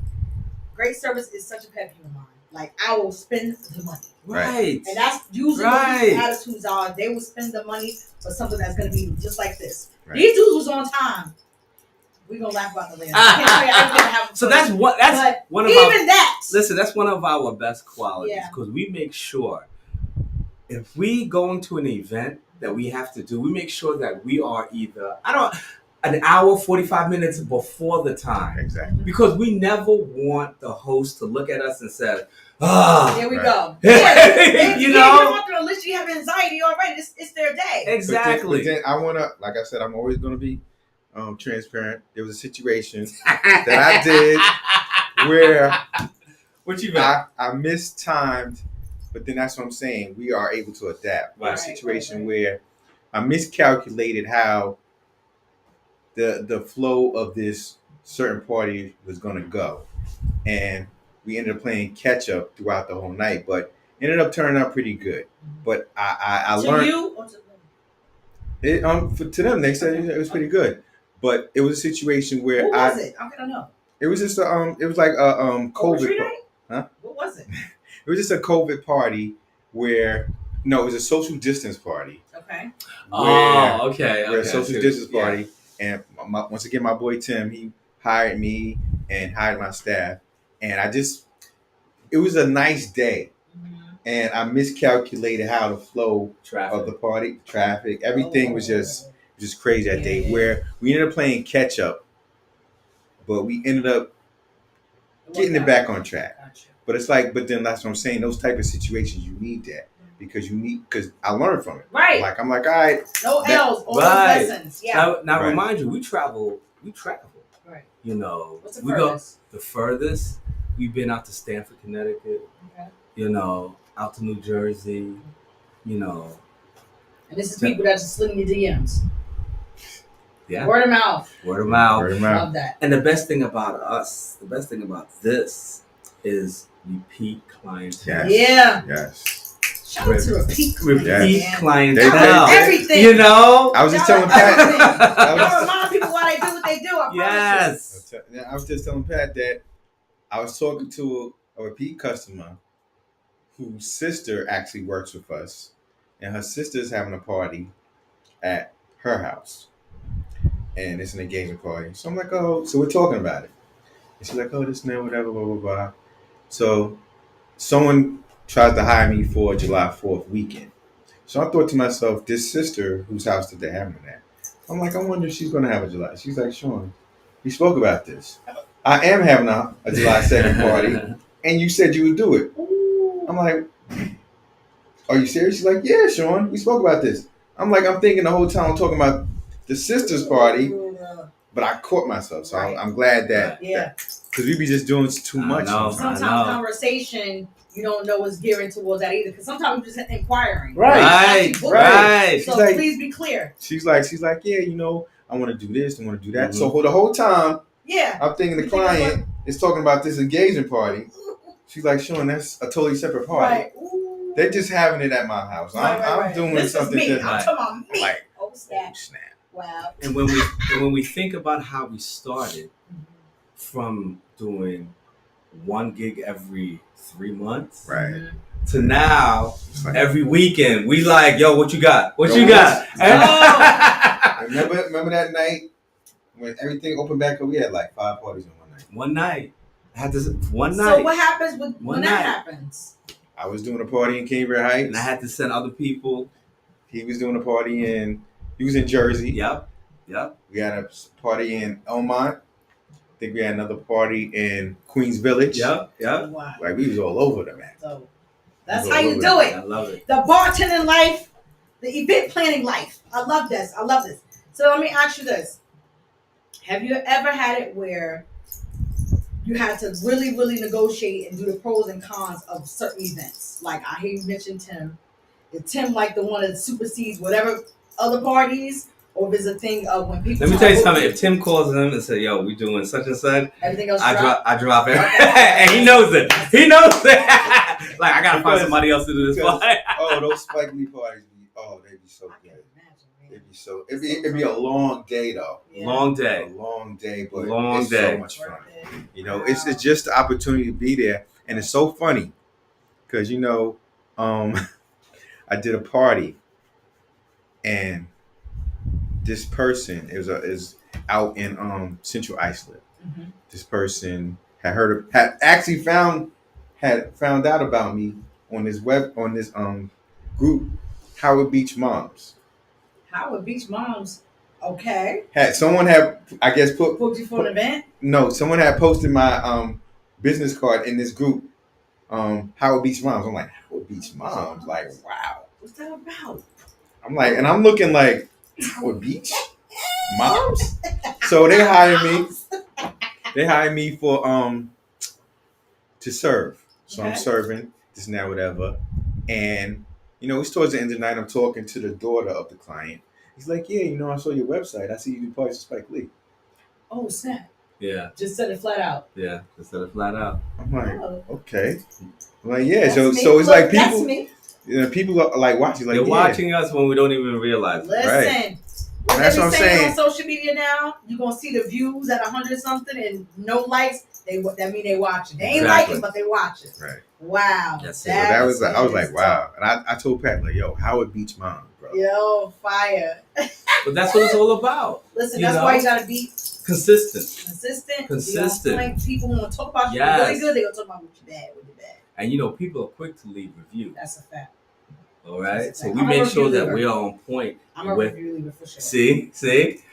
Great service is such a pet peeve of mine. Like, I will spend the money. Right. And that's usually what these attitudes are. They will spend the money for something that's going to be just like this. Right. These dudes was on time. We're going to laugh about the later. So that's one of Listen, that's one of our best qualities. Because we make sure if we go into an event that we have to do, we make sure that we are either, an hour, 45 minutes before the time. Exactly. Because we never want the host to look at us and say, here we go. Yeah, you want them to list, you have anxiety already. It's their day. Exactly. But then I want to, like I said, I'm always going to be transparent. There was a situation that I did where what you mean? I mistimed, but then that's what I'm saying. We are able to adapt. Right. A situation where I miscalculated how the flow of this certain party was going to go. And we ended up playing catch up throughout the whole night, but ended up turning out pretty good. But I learned. To you or to them? To them, they said it was pretty good. But it was a situation where what was it? I'm gonna know. It was just it was like a COVID. Huh? What was it? It was just a COVID party where it was a social distance party. Okay. Where a social distance party. And once again, my boy Tim, he hired me and hired my staff. And it was a nice day. Mm-hmm. And I miscalculated how the flow of the party, traffic, everything was just crazy that day. Where we ended up playing catch up, but we ended up getting it back on track. Gotcha. But it's like, but then that's what I'm saying. Those type of situations, you need that. because because I learned from it. Right. Like I'm like, all right. No L's, all lessons. Yeah. Now remind you, we travel. Right. You know, what's the we furthest? go the furthest. We've been out to Stamford, Connecticut. Okay. You know, out to New Jersey. You know. And this is people that just slid in your DMs. Yeah. Word of mouth. Love that. And the best thing about this is repeat clientele. Yes. Shout out to repeat clientele. Everything. You know? I was just telling Pat. I remind people why they do what they do. Yes. I was just telling Pat that I was talking to a repeat customer whose sister actually works with us. And her sister's having a party at her house. And it's an engagement party. So I'm like, oh, so we're talking about it. And she's like, oh, this man, whatever, blah, blah, blah. So someone tries to hire me for July 4th weekend. So I thought to myself, this sister whose house did they have me at? I'm like, I wonder if she's going to have a July. She's like, Sean, we spoke about this. I am having a July 2nd party. And you said you would do it. I'm like, are you serious? She's like, yeah, Sean, we spoke about this. I'm like, I'm thinking the whole time I'm talking about the sister's party, but I caught myself. So I'm glad that, because we be just doing too much. Sometimes conversation, you don't know what's gearing towards that either. Because sometimes we're just inquiring. Right. So like, please be clear. She's like, yeah, you know, I want to do this, I want to do that. Mm-hmm. So for the whole time, I'm thinking the client is talking about this engagement party. She's like, Sean, that's a totally separate party. Right. They're just having it at my house. I'm doing this something is me. different. I'm talking about me. Like, oh snap. Wow. And when we think about how we started from doing one gig every 3 months, right, to now like, every weekend we like, yo, what you got? What you got? Remember that night when everything opened back up? We had like 5 parties in one night. One night. One night. So what happens when that happens? I was doing a party in Cambridge Heights. And I had to send other people. He was doing a party he was in Jersey. Yep. We had a party in Elmont. I think we had another party in Queens Village. Yep. Wow. Like we was all over them, man. So that's how you do it. I love it. The bartending life, the event planning life. I love this. So let me ask you this. Have you ever had it where you had to really, really negotiate and do the pros and cons of certain events? Like I hear you mention Tim. Is Tim like the one that supersedes whatever other parties? Or if it's a thing of when people... Let me tell you something. If Tim calls him and says, yo, we doing such and such, everything else I drop it. And he knows it. Like, I got to find somebody else to do this party. Those Spike Lee parties, they'd be so good. It'd be a long day, though. Yeah. Long day. A long day, but it's so much fun. You know, it's just the opportunity to be there. And it's so funny because, you know, I did a party and this person is out in Central Iceland. Mm-hmm. This person had found out about me on this group, Howard Beach Moms. Howard Beach Moms, okay. Someone had, I guess, booked you for an event? No, someone had posted my business card in this group, Howard Beach Moms. I'm like, Howard Beach Moms, like, wow. What's that about? I'm like, and I'm looking like, Howard Beach Moms. So they hired me. They hired me for to serve. So okay. I'm serving this now, whatever. And you know, it's towards the end of the night. I'm talking to the daughter of the client. He's like, "Yeah, you know, I saw your website. I see you do parties with Spike Lee." Oh, snap! Yeah. Just said it flat out. Yeah, just said it flat out. I'm like, okay. I'm like, yeah. So it's like people. That's me. You know, people are like watching. Like, they're watching us when we don't even realize it. Listen. Right. What that's what I'm saying. On social media now, you're gonna see the views at 100 something and no likes. That mean they watching. They ain't liking, but they watching. Right. Wow. I was like, wow. And I told Pat, like, yo, Howard Beach Mom, bro. Yo, fire. But that's what it's all about. Listen, that's why you gotta be consistent. Like people want to talk about you really good, they gonna talk about what you bad. And you know, people are quick to leave reviews. That's a fact. All right, so we make sure that we're on point. I'm a review leaver for sure. See,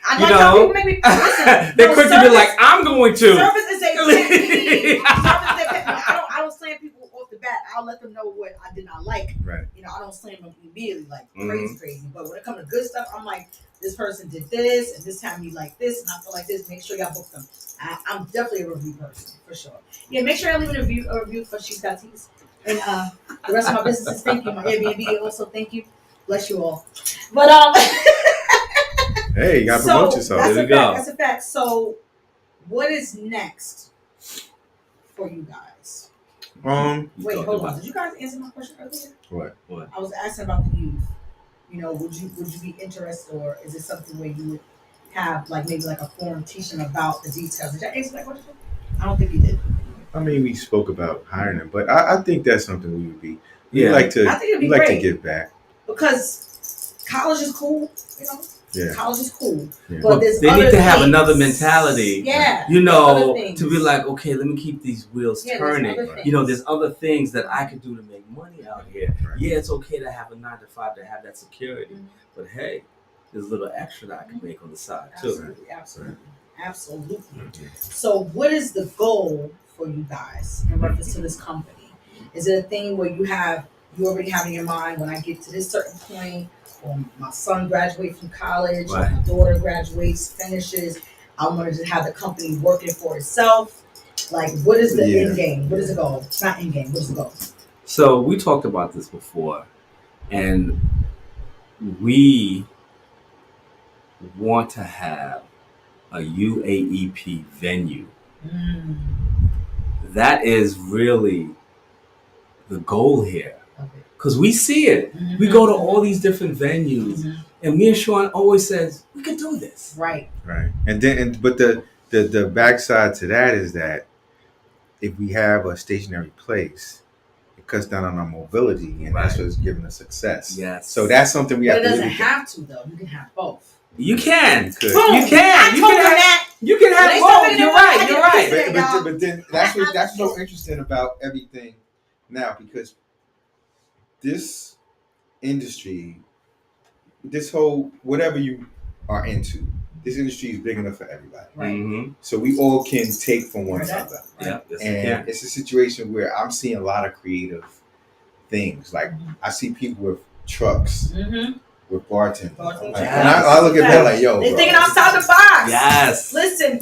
I like how people make me listen. They're quick to be like, I'm going to. Service is a pet me. I don't slam people off the bat. I'll I'll let them know what I did not like. Right. You know, I don't slam them immediately like crazy. But when it comes to good stuff, I'm like, this person did this, and this time you like this, and I feel like this. Make sure y'all book them. I'm definitely a review person for sure. Yeah, make sure I leave a review for She's Got Teas. And the rest of my businesses, thank you. My Airbnb also, thank you. Bless you all. But hey, you gotta promote yourself. That's there a we fact. go. That's a fact. So, what is next for you guys? Wait, hold on. Did you guys answer my question earlier? What? I was asking about the youth. You know, would you be interested, or is it something where you would have like maybe like a forum teaching about the details? Did I answer that question? I don't think you did. I mean, we spoke about hiring them, but I think that's something we would be. Yeah. We like to. I think it'd be we like great. to give back. Because college is cool, you know. Yeah. College is cool, Yeah. but there's they other need to have things. another mentality. Yeah, You there's know, other things. to be like, okay, let me keep these wheels Yeah, there's turning. other things. You know, there's other things that I could do to make money out here. Right. Yeah, it's okay to have a 9 to 5 to have that security, but hey, there's a little extra that I can make on the side too. Absolutely. So, what is the goal for you guys in reference to this company? Is it a thing where you already have in your mind, when I get to this certain point, or my son graduates from college, or my daughter graduates, finishes, I want to just have the company working for itself? Like, what is the end game? What is the goal? It's not end game. What is the goal? So we talked about this before, and we want to have a UAEP venue. That is really the goal here, because we see it. We go to all these different venues, and me and Sean always says we could do this. Right. And then, but the backside to that is that if we have a stationary place, it cuts down on our mobility, and that's what's giving us success. Yes. So that's something we But have it to. doesn't have to though. You can have both. You can. You could. Boom. You can. You can have both. You're right. You're right. But then that's so interesting about everything now, because this industry, this whole whatever you are into, this industry is big enough for everybody. Right. So we all can take from one another. Yeah. Yes, And it's a situation where I'm seeing a lot of creative things. Like I see people with trucks, with bartending. And I look at that like, yo, they're thinking outside the box. Yes. Listen,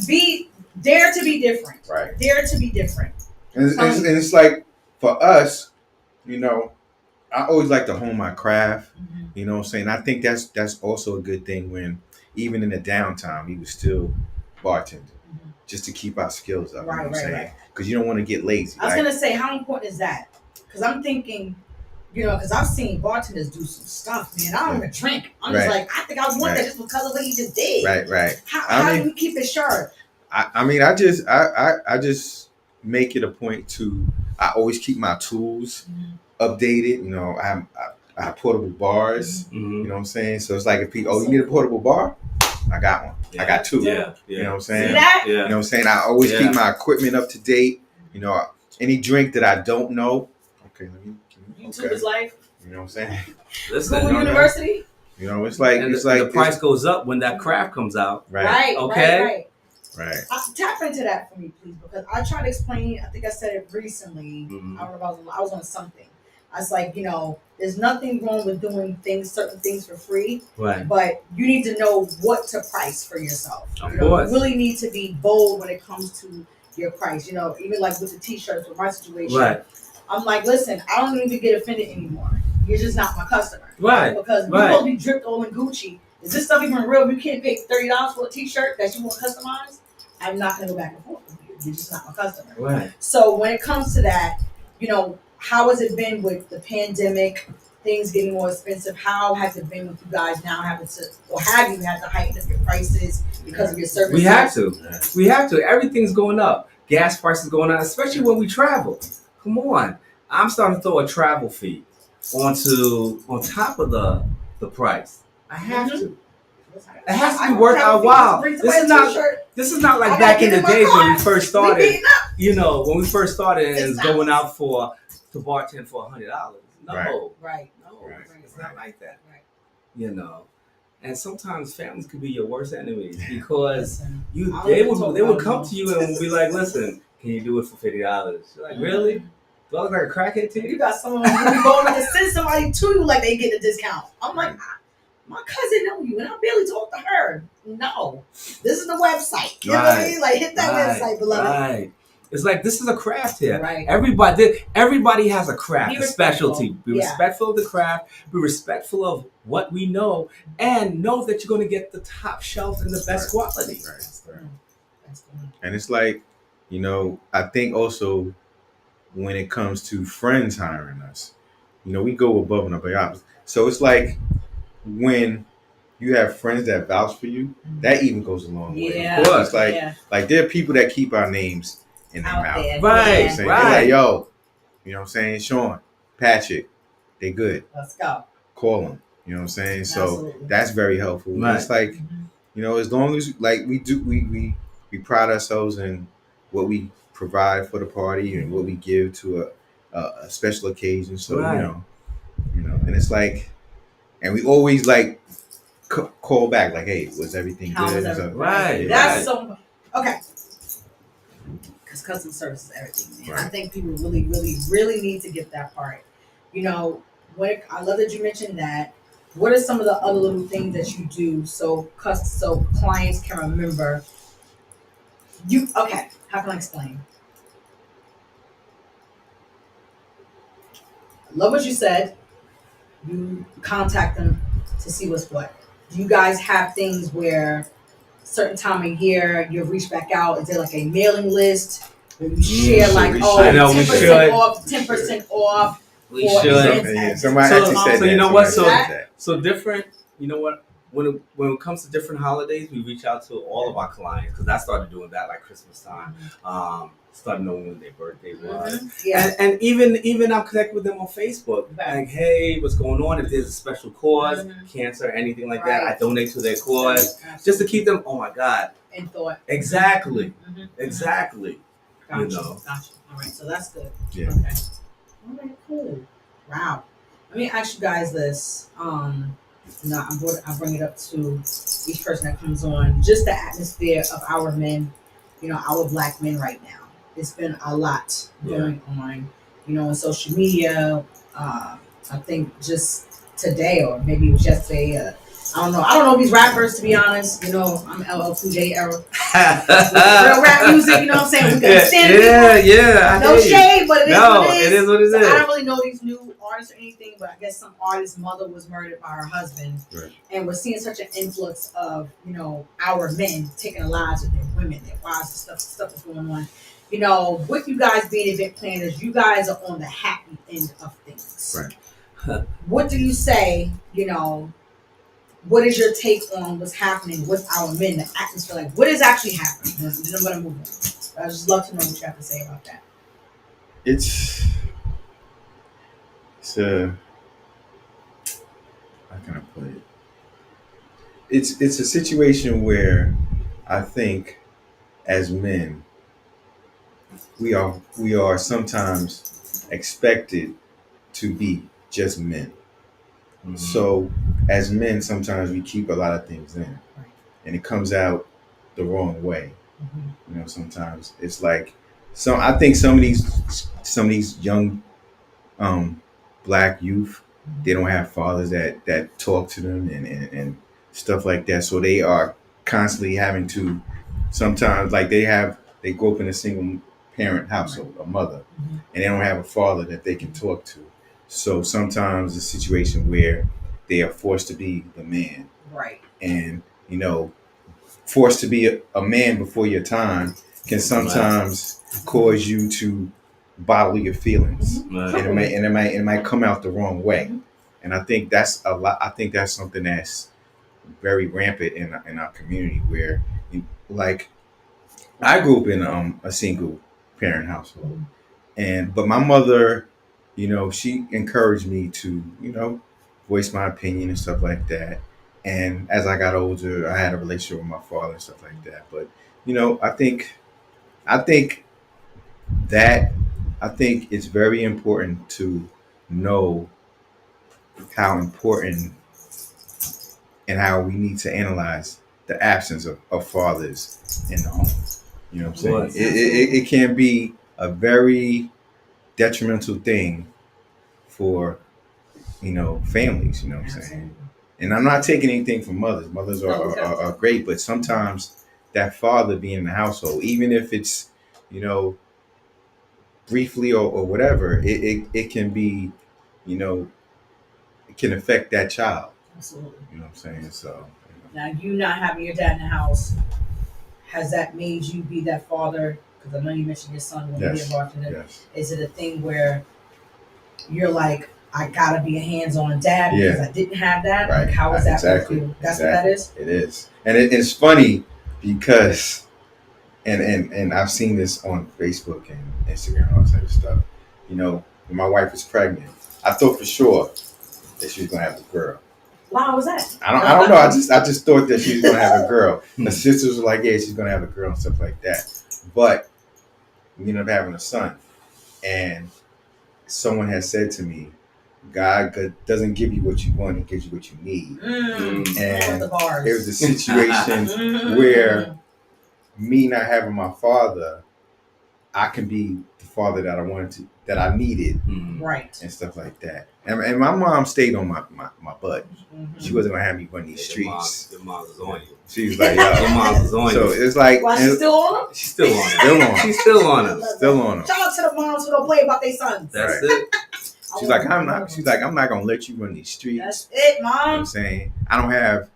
dare to be different. Right. Dare to be different. And it's like, for us, you know, I always like to hone my craft. You know what I'm saying? I think that's also a good thing when, even in the downtime, we was still bartending, just to keep our skills up. You know what I'm saying? Because you don't want to get lazy. I was going to say, how important is that? Because I'm thinking, you know, because I've seen bartenders do some stuff, man. I don't even drink. I'm just like, I think I want that just because of what he just did. Right. How do you keep it sharp? I mean, I just make it a point to, I always keep my tools updated. You know, I have portable bars. You know what I'm saying? So it's like, if people, you need a portable bar? I got one. I got two. Yeah. You know what I'm saying? See that? You know what I'm saying? I always keep my equipment up to date. You know, any drink that I don't know, okay, let me. YouTube is life. You know what I'm saying? Listen, Google University. You know, it's like the price goes up when that craft comes out. Right. Okay. Right. Tap into that for me, please, because I tried to explain. I think I said it recently. I don't know if I was on something. I was like, you know, there's nothing wrong with doing certain things for free. Right. But you need to know what to price for yourself. Of course. You really need to be bold when it comes to your price. You know, even like with the t-shirts, with my situation. Right. I'm like, listen, I don't even get offended anymore. You're just not my customer. Right. Because you're supposed to be dripped all in Gucci. Is this stuff even real? You can't pay $30 for a t-shirt that you want customized? I'm not going to go back and forth with you. You're just not my customer. Right. So when it comes to that, you know, how has it been with the pandemic, things getting more expensive? How has it been with you guys now having to, or have you had to heighten up your prices because of your services? We have to. Everything's going up. Gas prices going up, especially when we travel. Come on. I'm starting to throw a travel fee on top of the price. I have to. It has to be worth our while. This is not like back in the days when we first started. You know, when we first started and it's going out to bartend for $100. No. Right. It's not like that. Right. You know. And sometimes families could be your worst enemies because they would come to you and be like, listen, can you do it for $50? You're like, really? Do I look like a crackhead to You you? got someone who going to send somebody to you like they get a discount. I'm like, my cousin know you, and I barely talk to her. No, this is the website. You know what I mean? Like, hit that website, beloved. Right. It's like this is a craft here. Right. Everybody has a craft, Be a specialty. Be yeah. respectful of the craft. Be respectful of what we know, and know that you're going to get the top shelf and the best quality. Right. And it's like, you know, I think also when it comes to friends hiring us, you know, we go above and beyond. So it's like when you have friends that vouch for you, that even goes a long way. Yeah. Of course, it's like there are people that keep our names in their mouth. There. Right, They're right. like, yo, you know what I'm saying? Sean, Patrick, they good. Let's go. Call them. You know what I'm saying? Absolutely. So that's very helpful. Right. It's like, you know, as long as like we pride ourselves in what we provide for the party and what we give to a special occasion. So Right. you know, and it's like, and we always like call back like, hey, was everything How good? was everything? Right. That's so okay. Because customer service is everything, man. Right. I think people really, really, really need to get that part. You know, I love that you mentioned that. What are some of the other little things that you do so clients can remember? How can I explain? I love what you said. You contact them to see what's what. Do you guys have things where certain time of year you'll reach back out? Is there like a mailing list where you share like, I know, 10% off, 10% off? We should. Yeah, somebody actually said so that. you know what? Somebody So different. You know what? When it comes to different holidays, we reach out to all of our clients because I started doing that like Christmas time. Started knowing when their birthday was. Yeah. And even I'm connected with them on Facebook. Like, hey, what's going on? If there's a special cause, cancer, anything like that, I donate to their cause just to keep them. Oh my God. In thought. Exactly. Exactly. Gotcha. You know. Gotcha. All right. So that's good. Yeah. Okay. All right. Cool. Wow. Let me ask you guys this. I bring it up to each person that comes on. Just the atmosphere of our men, you know, our black men right now. It's been a lot going on, you know, on social media. I think just today, or maybe it was yesterday. I don't know these rappers, to be honest. You know, I'm LL Cool J era. Real rap music, you know what I'm saying? We can stand people. No shade, but it is what it is. I don't really know these new artists or anything, but I guess some artist's mother was murdered by her husband. Right. And we're seeing such an influx of, you know, our men taking the lives of their women, their wives, and stuff that's going on. You know, with you guys being event planners, you guys are on the happy end of things. Right. What do you say, you know, what is your take on what's happening with our men, the atmosphere? Like, what is actually happening? Then I'm going to move on. I just love to know what you have to say about that. It's how can I put it? It's a situation where I think as men we are sometimes expected to be just men. So as men, sometimes we keep a lot of things in, and it comes out the wrong way. You know, sometimes it's like I think some of these young black youth, they don't have fathers that talk to them and stuff like that. So they are constantly having to sometimes like they grow up in a single parent household, a mother, and they don't have a father that they can talk to. So sometimes it's a situation where they are forced to be the man. Right. And, you know, forced to be a man before your time can sometimes cause you to bottle your feelings. And it might come out the wrong way. And I think that's a lot. I think that's something that's very rampant in our community where, like, I grew up in a single parent household. But my mother, you know, she encouraged me to, you know, voice my opinion and stuff like that. And as I got older, I had a relationship with my father and stuff like that. But, you know, I think it's very important to know how important and how we need to analyze the absence of fathers in the home. You know what I'm saying? It can be a very detrimental thing for, families. You know what I'm saying? And I'm not taking anything from mothers. Mothers are great, but sometimes that father being in the household, even if it's, briefly or whatever, it can be, it can affect that child. Absolutely. You know what I'm saying? So. Now, you not having your dad in the house, has that made you be that father? Because I know you mentioned your son when you be a bartender. Yes. Is it a thing where you're like, I gotta be a hands-on dad because I didn't have that? Right. Like, how is that exactly. for you? That's what that is? It is. And it's funny because, and I've seen this on Facebook and Instagram and all that type of stuff. When my wife was pregnant, I thought for sure that she was going to have a girl. Why was that? I don't know. I just thought that she was going to have a girl. My sisters were like, yeah, she's going to have a girl and stuff like that. But we ended up having a son. And someone has said to me, God doesn't give you what you want, he gives you what you need. And there was a situation where me not having my father, I can be the father that I wanted to, that I needed. Right. And stuff like that. And my mom stayed on my butt. She wasn't going to have me run these streets. Your mom was on you. She was like, yo. Your mom was on you. So it's like. Well, she's still on them? She's still on them. She's still on them. Still on them. Shout out to the moms who don't play about their sons. That's it. She's like, I'm not gonna let you run these streets. That's it, Mom. You know what I'm saying? I don't have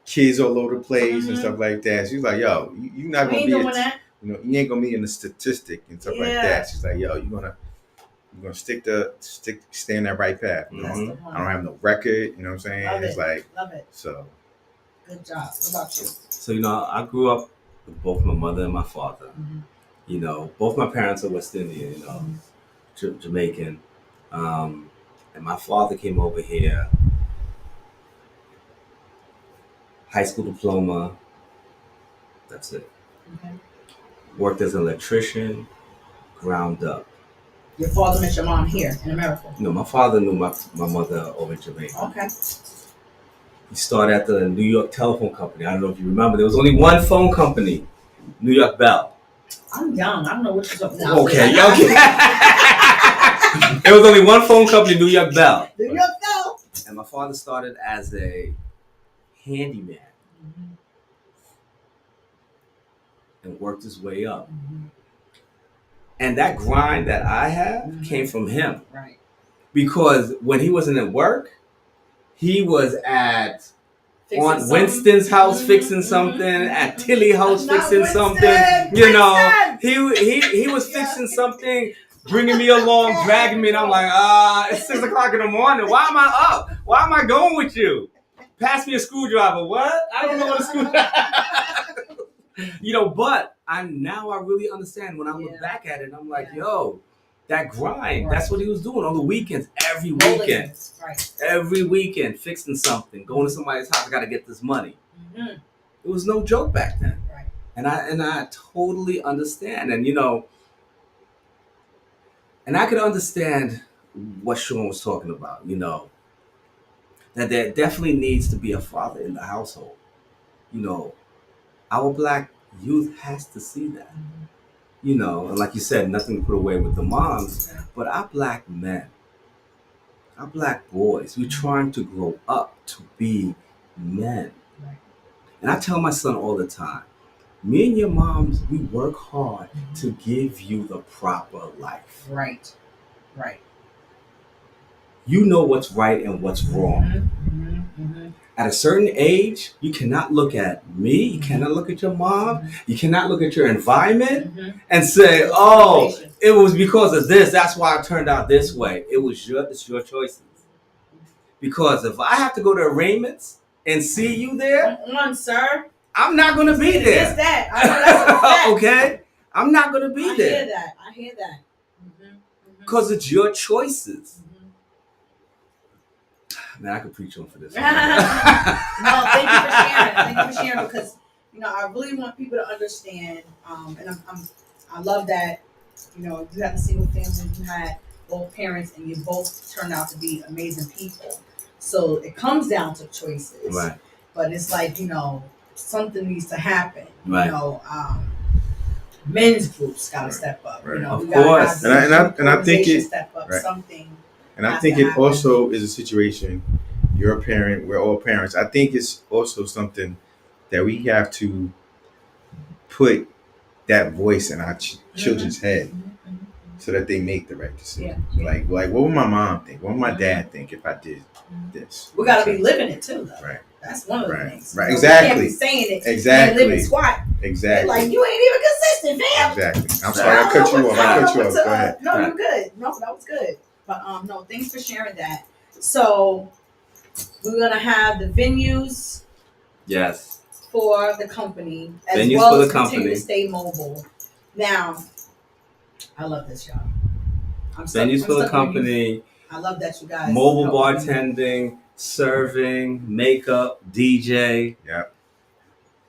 kids all over the place and stuff like that. She's like, yo, you're not gonna be you ain't gonna be in the statistic and stuff like that. She's like, yo, you're gonna stay in that right path. I don't have no record, you know what I'm saying? Love it. So good job. What about you? So, I grew up with both my mother and my father. Both my parents are West Indian, Jamaican. And my father came over here, high school diploma, that's it. Okay. Worked as an electrician, ground up. Your father met your mom here in America? No, my father knew my mother over in Jamaica. Okay. He started at the New York Telephone Company. I don't know if you remember. There was only one phone company, New York Bell. I'm young. I don't know what you're talking about. Okay. There was only one phone company, New York Bell. New York Bell. And my father started as a handyman and worked his way up. And that grind that I have came from him. Right. Because when he wasn't at work, he was at Winston's house fixing something, at Tilly house fixing something. He was fixing something, bringing me along, dragging me, and I'm like, it's 6 o'clock in the morning. Why am I up? Why am I going with you? Pass me a screwdriver. What? I don't know what a screwdriver. But I really understand when I look back at it. I'm like, yo, that grind. That's what he was doing on the weekends. Every weekend. Right. Every weekend, fixing something, going to somebody's house. I got to get this money. It was no joke back then. Right. And I totally understand. And and I could understand what Sean was talking about. That there definitely needs to be a father in the household. Our black youth has to see that. And like you said, nothing to put away with the moms, but our black men, our black boys, we're trying to grow up to be men. Right. And I tell my son all the time, me and your moms, we work hard to give you the proper life. Right. Right. You know what's right and what's wrong. At a certain age, you cannot look at me, you cannot look at your mom, you cannot look at your environment and say, oh, it was because of this, that's why I turned out this way. It's your choices. Because if I have to go to arraignments and see you there, sir, I'm not going to be there. It's that. I know that's a fact. Okay? I'm not going to be there. I hear that. Because it's your choices. Man, I could preach on for this. No, thank you for sharing. Thank you for sharing because I really want people to understand. And I love that. You had a single family, you had both parents, and you both turned out to be amazing people. So it comes down to choices. Right. But it's like something needs to happen. Right. men's groups got to Right. step up. Right. You know, Of we gotta course. have And I think it step up. right. Something. And I has think to it happen. also is a situation. You're a parent. We're all parents. I think it's also something that we have to put that voice in our children's head so that they make the right decision. Yeah. Like what would my mom think? What would my dad think if I did this? We got to be living it too, though. Right. That's one of the Right. things. Right. You know, Exactly. We can't be saying it. Exactly. And living squat. Exactly. Like you ain't even consistent, fam. Exactly. I'm sorry. I cut you off. Go ahead. No, you're good. No, that was good. But no, thanks for sharing that. So we're gonna have the venues. Yes. For the company, as venues well for the as continue company. to stay mobile. Now, I love this, y'all. Venues for the company. I love that you guys. Mobile bartending, serving, makeup, DJ. Yep.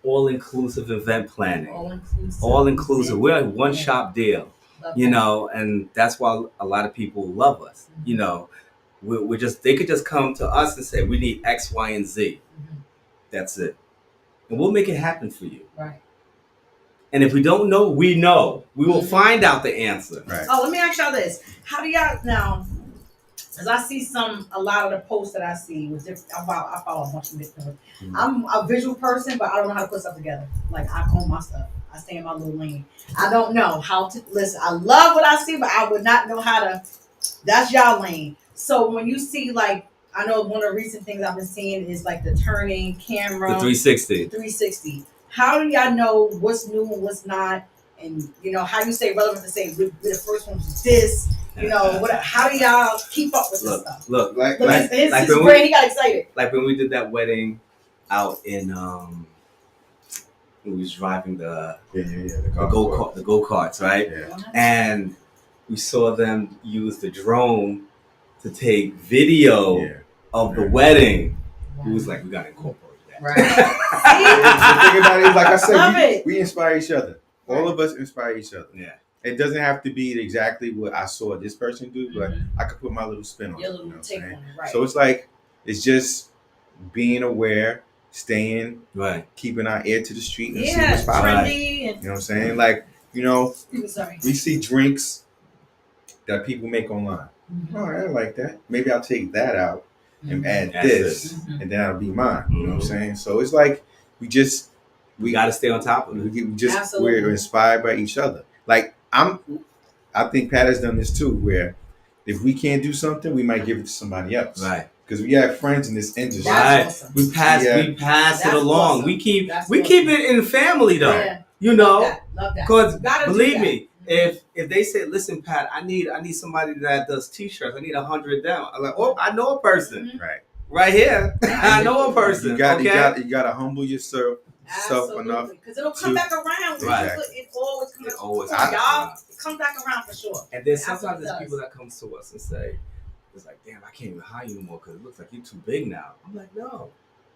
All-inclusive event planning. All inclusive. We're a one-shop deal. You know, and that's why a lot of people love us. Mm-hmm. You know, we're just, they could just come to us and say, we need X, Y, and Z. Mm-hmm. That's it. And we'll make it happen for you. Right. And if we don't know, we know. We will find out the answer. Right. Oh, let me ask y'all this. How do y'all now, as I see a lot of the posts that I see with different, I follow a bunch of different. Mm-hmm. I'm a visual person, but I don't know how to put stuff together. Like I own my stuff. I stay in my little lane. I don't know how to listen. I love what I see, but I would not know how to. That's y'all lane. So when you see like, I know one of the recent things I've been seeing is like the turning camera. The 360. 360. How do y'all know what's new and what's not? And you know, how you stay relevant to say the first one was this. You know, how do y'all keep up with this stuff? Look, his brain, he got excited. Like when we did that wedding out in we was driving the go-karts, right? Yeah. And we saw them use the drone to take video of the wedding. Wow. We was like, we gotta incorporate that. Right. The thing about it is, like I said, we inspire each other. All of us inspire each other. Yeah. It doesn't have to be exactly what I saw this person do, but I could put my little spin on it. Your little take on it, right. So it's like, it's just being aware, staying, keeping our ear to the street and see what's popping. You know what I'm saying? Like, you know, we see drinks that people make online. Mm-hmm. Oh, I like that. Maybe I'll take that out and add this, and then that'll be mine. You know what I'm saying? So it's like, we got to stay on top of it. We're inspired by each other. Like, I think Pat has done this too, where if we can't do something, we might give it to somebody else. Right. Because we have friends in this industry. Right. Awesome. We pass it along. Awesome. We keep it in the family though. Yeah. You know? Love that. Because believe me, if they say, listen, Pat, I need somebody that does t-shirts. I need 100 of them. I'm like, oh, I know a person. Mm-hmm. Right here. I know a person. You gotta humble yourself. Enough because it'll come back around. Right. It always comes back around. It comes back around for sure. And then sometimes there's people that come to us and say, it's like, damn, I can't even hire you anymore because it looks like you're too big now. I'm like, no.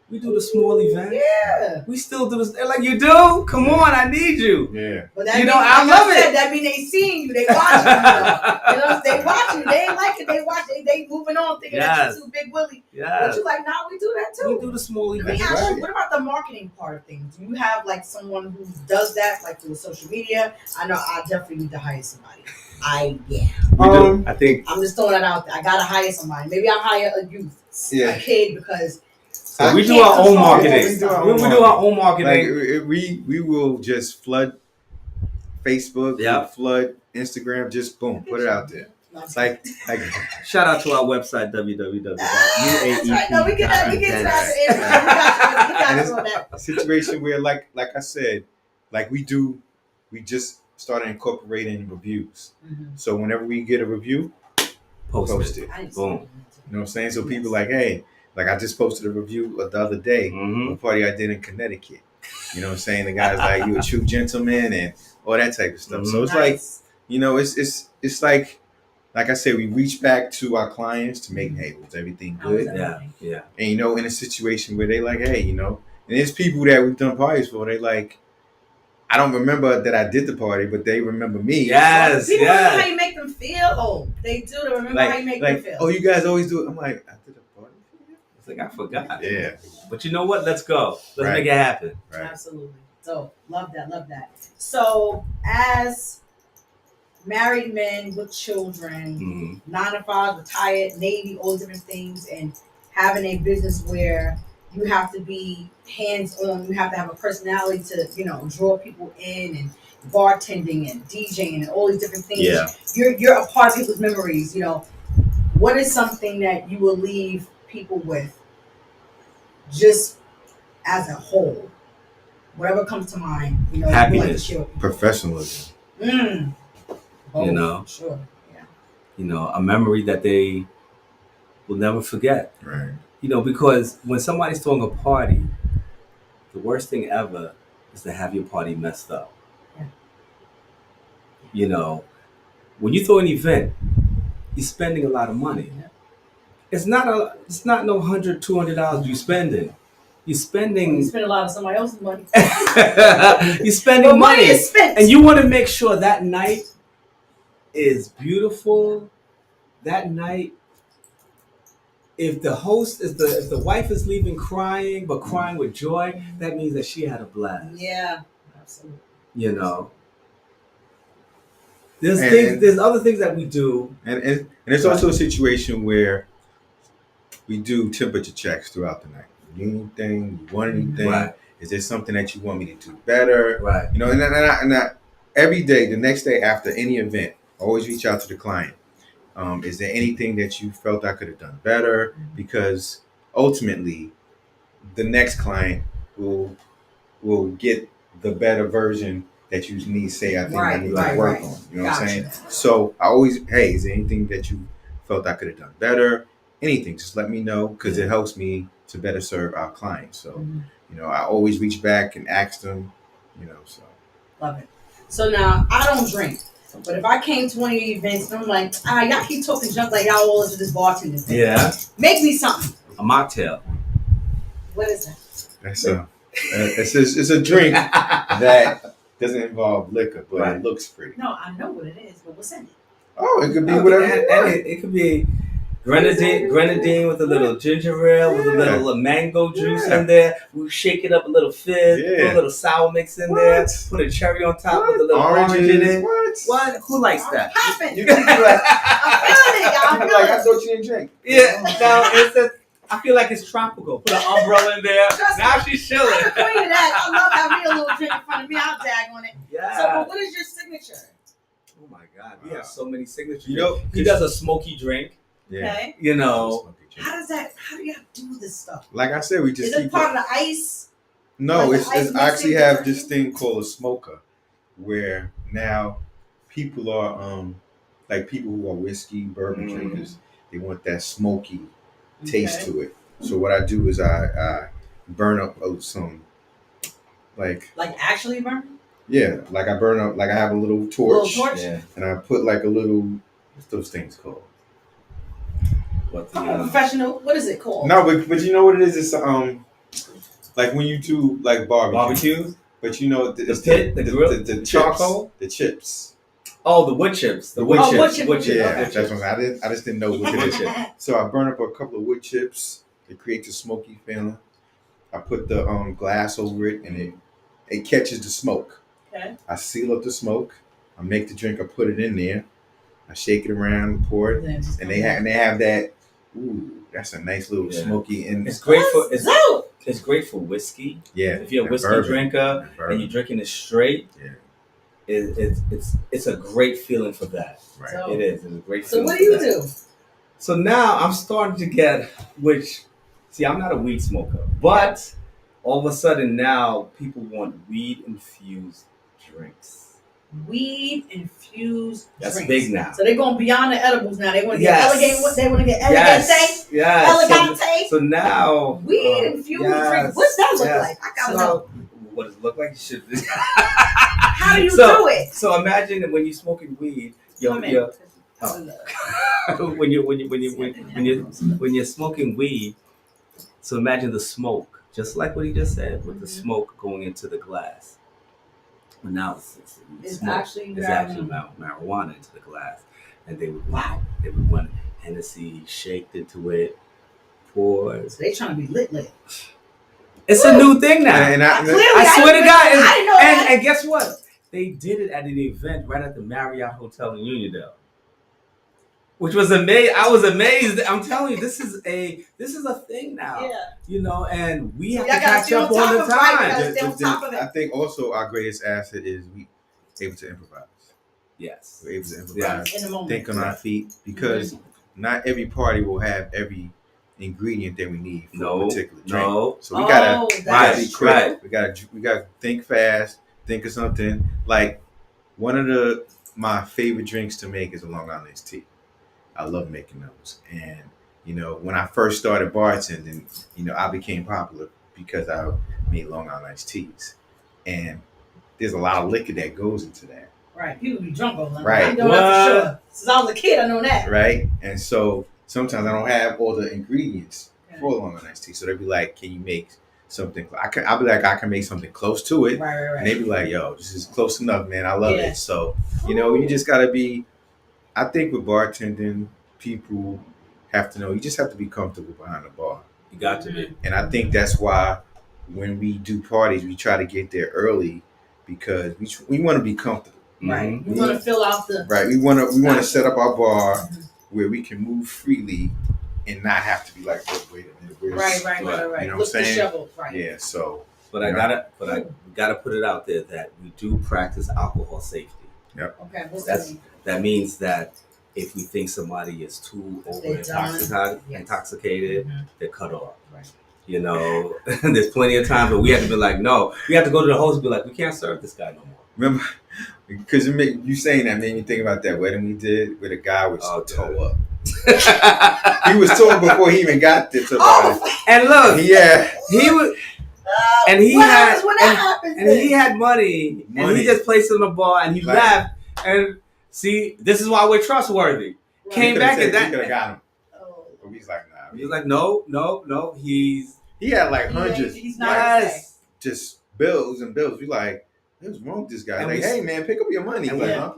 We do the small events. Yeah. We still do this. They're like, you do? Come on, I need you. Yeah. But that I love it. That means they seeing you. They watching you. You know, they watching you. They ain't like it. They watch. They moving on thinking that you're too big Willie. Yeah. But you like, nah, we do that too. We do the small events. What about the marketing part of things? Do you have like someone who does that, like through social media? I know I definitely need to hire somebody. I think I'm just throwing that out there. I gotta hire somebody. Maybe I'll hire a youth, a kid, because we do our own marketing. We do our own marketing. Like, we will just flood Facebook, flood Instagram, just boom, put it out there. Like shout out to our website www.uaep. We get that. A situation where, like I said, like we just started incorporating reviews. Mm-hmm. So whenever we get a review, post it. Boom. You know what I'm saying? So people like, hey, like I just posted a review the other day of a party I did in Connecticut. You know what I'm saying? The guy's like, you a true gentleman and all that type of stuff. Mm-hmm. So it's like, you know, it's like I said, we reach back to our clients to make, hey, was everything good? Yeah. And, you know, in a situation where they like, hey, you know, and there's people that we've done parties for, they like, I don't remember that I did the party, but they remember me. Yes, people remember how you make them feel. Oh, they do. They remember how you make them feel. Oh, you guys always do it. I'm like, I did a party for you? It's like, I forgot. Yeah. But you know what? Let's go. Let's make it happen. Right. Absolutely. So love that, love that. So as married men with children, 9 to 5, retired, Navy, all different things, and having a business where you have to be hands on, you have to have a personality to, draw people in, and bartending and DJing and all these different things. Yeah. You're a part of people's memories. What is something that you will leave people with, just as a whole? Whatever comes to mind, Happiness, professionalism. Sure. Yeah. A memory that they will never forget. Right. Because when somebody's throwing a party, the worst thing ever is to have your party messed up. Yeah. When you throw an event, you're spending a lot of money. Yeah. It's not no $100, $200 you're spending. You're spending. You spend a lot of somebody else's money. You're spending money, is spent. and you want to make sure that night is beautiful. That night, if the wife is leaving crying, but crying with joy, that means that she had a blast. Yeah, absolutely. There's other things that we do, and it's also a situation where we do temperature checks throughout the night. You need anything? You want anything? Right. Is there something that you want me to do better? Right. And I, every day, the next day after any event, I always reach out to the client. Is there anything that you felt I could have done better? Because ultimately, the next client will get the better version that you need. Say, I think I need to work on. You know what I'm saying? So I always, hey, is there anything that you felt I could have done better? Anything, just let me know, because it helps me to better serve our clients. So, I always reach back and ask them, so. Love it. So now, I don't drink, but if I came to one of your events and I'm like, y'all keep talking junk like y'all all into this bartending thing. Yeah. Make me something. A mocktail. What is that? That's it's a drink that doesn't involve liquor, but it looks pretty. No, I know what it is, but what's in it? Oh, it could be whatever. It could be grenadine with a little ginger ale, with a little mango juice in there. We shake it up, a little fizz, put a little sour mix in there, put a cherry on top with a little orange in it. What? Who likes that? You can be like, I'm feeling it. I thought you didn't drink. Yeah, no, I feel like it's tropical. Put an umbrella in there. Now she's chilling. I'm the queen of that. I love having me a little drink in front of me. I'll tag on it. Yeah. So, what is your signature? Oh my God, we have so many signatures. He does a smoky drink. Yeah. Okay. How do y'all do this stuff? Like I said, we just. Is it part of the ice? No, like it's I actually have this thing called a smoker, where now people are like people who are whiskey, bourbon drinkers. They want that smoky taste to it. So what I do is I burn up some like actually burn. Yeah, like I burn up, like I have a little torch, and I put like a little, what's those things called? I'm a professional. What is it called? No, but you know what it is? It's like when you do like barbecues, but the charcoal, the chips. Oh, the wood chips. The wood chips. Yeah, that's what I just didn't know what it is. So I burn up a couple of wood chips. It creates a smoky feeling. I put the glass over it, and it catches the smoke. Okay. I seal up the smoke. I make the drink. I put it in there. I shake it around, pour it, and they have that. Ooh, that's a nice little smoky. And it's great for whiskey. Yeah. If you're a whiskey drinker and you're drinking it straight, it's a great feeling for that. Right. So, it is. It's a great feeling. So what do you do? So now I'm starting to get, I'm not a weed smoker, but all of a sudden now people want weed infused drinks. Weed infused That's drinks. big now. So they're going beyond the edibles now. They want to get elegant. They want to get elegante. Yes. Elegante. So now weed infused drinks. What's that look like? I gotta know. What does it look like? You should. How do you do it? So imagine that when you're smoking weed, when you're smoking weed. So imagine the smoke, just like what he just said, with the smoke going into the glass. But now it's actually marijuana into the glass, and they would want Hennessy shaked into it, poured. So they trying to be lit. It's a new thing now. Clearly, I swear to God. I didn't know that. And guess what? They did it at an event right at the Marriott Hotel in Uniondale, which was amazing. I was amazed. I'm telling you, this is a thing now. Yeah. You know, and we have y'all to catch up all the time. I think also our greatest asset is we able to improvise. Yes. We're able to improvise, in the moment. think on our feet, because not every party will have every ingredient that we need for a particular drink. So we gotta be quick. Right. We gotta think fast. Think of something like one of my favorite drinks to make is a Long Island iced tea. I love making those, and when I first started bartending, I became popular because I made Long Island iced teas, and there's a lot of liquor that goes into that. Right, people be drunk on that. Right, I know that for sure. Since I was a kid, I know that. Right, and so sometimes I don't have all the ingredients for Long Island iced tea, so they'd be like, "Can you make something?" I'll be like, "I can make something close to it." Right. And they'd be like, "Yo, this is close enough, man. I love it." So you just gotta be. I think with bartending, people have to know you just have to be comfortable behind the bar. You got to be. And I think that's why when we do parties, we try to get there early because we want to be comfortable. Right. Mm-hmm. We want to fill out the. Right. We want to set up our bar where we can move freely and not have to be like, wait a minute. Right. You know what I'm saying? The shovel. Right. Yeah. So. But I gotta put it out there that we do practice alcohol safety. Yep. Okay. What's that means that if we think somebody is too intoxicated, they're cut off. Right. There's plenty of times where we have to be like, no, we have to go to the host and be like, we can't serve this guy no more. Remember, because you saying that made me think about that wedding we did where the guy was toe up. He was toe before he even got there. And look, he was. And he had money, and he just placed it on the bar, and he left. And see, this is why we're trustworthy. Right. Came back and that. He could have got him. But he's like, nah. He's like, no. He had like hundreds. He's not just bills and bills. We like, what's wrong with this guy? And like, hey man, pick up your money.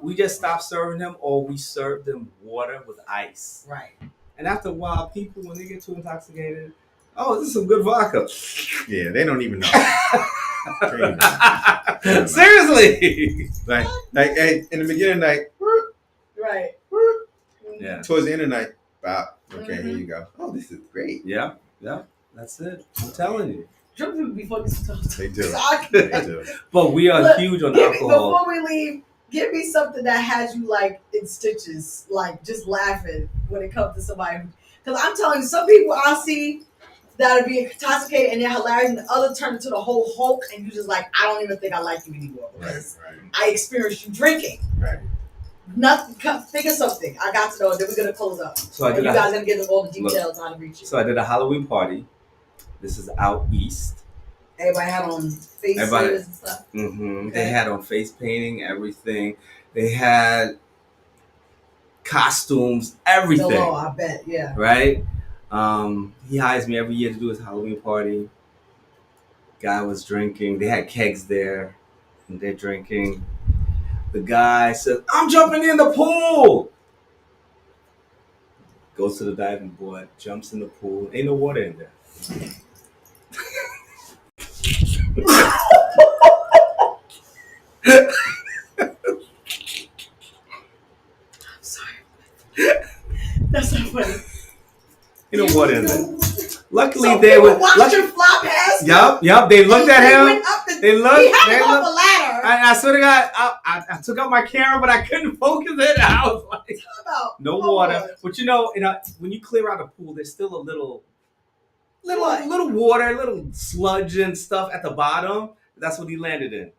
We just stopped serving him, or we served them water with ice. Right. And after a while, people when they get too intoxicated. Oh, this is some good vodka. Yeah, they don't even know. Seriously. Like in the beginning, like, right. Yeah. Towards the end of the night, okay, here you go. Oh, this is great. Yeah, that's it. I'm telling you. Drunk people be fucking sometimes. They do. They do. But we are huge on alcohol. Before we leave, give me something that has you like in stitches, like just laughing when it comes to somebody. Because I'm telling you, some people I see that'll be intoxicated and they're hilarious, and the other turn into the whole Hulk, and you just like, I don't even think I like you anymore because I experienced you drinking. Right. Nothing. Think of something. I got to know. Then we're gonna close up. So you guys gonna get all the details on how to reach you. So I did a Halloween party. This is out east. Everybody had on face paintings and stuff. Mm-hmm. Okay. They had on face painting, everything. They had costumes, everything. Oh, I bet. Yeah. Right. He hires me every year to do his Halloween party. Guy was drinking. They had kegs there, and they're drinking. The guy says, "I'm jumping in the pool." Goes to the diving board, jumps in the pool. Ain't no water in there. I'm sorry. That's not funny. Ain't no water in there. Luckily, they were. Watched him fly past. Yup. They looked at him. They looked. He had to go up a ladder. I swear to God, I took out my camera, but I couldn't focus it. I was like, no water. But when you clear out a pool, there's still a little water, little sludge and stuff at the bottom. That's what he landed in.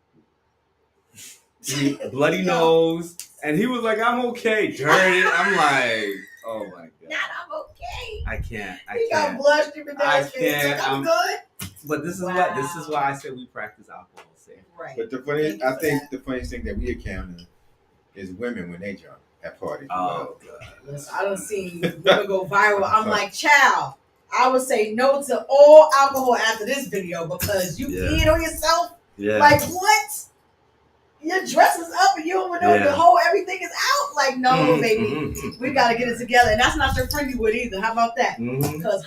Bloody nose, and he was like, "I'm okay." Dirty. I'm like, "Oh my God." Not I'm okay. I can't. He got blood dripping down his face. I'm good. But this is why I said we practice alcohol safe. Right. But the funniest thing that we encounter is women when they jump at parties. Oh God. Listen, I don't see women go viral. I'm like, child, I would say no to all alcohol after this video because you peed on yourself. Yeah. Like what? Your dress is up and you don't even know the whole everything is out. Like, no, baby. We gotta get it together. And that's not your friend you would either. How about that? Because,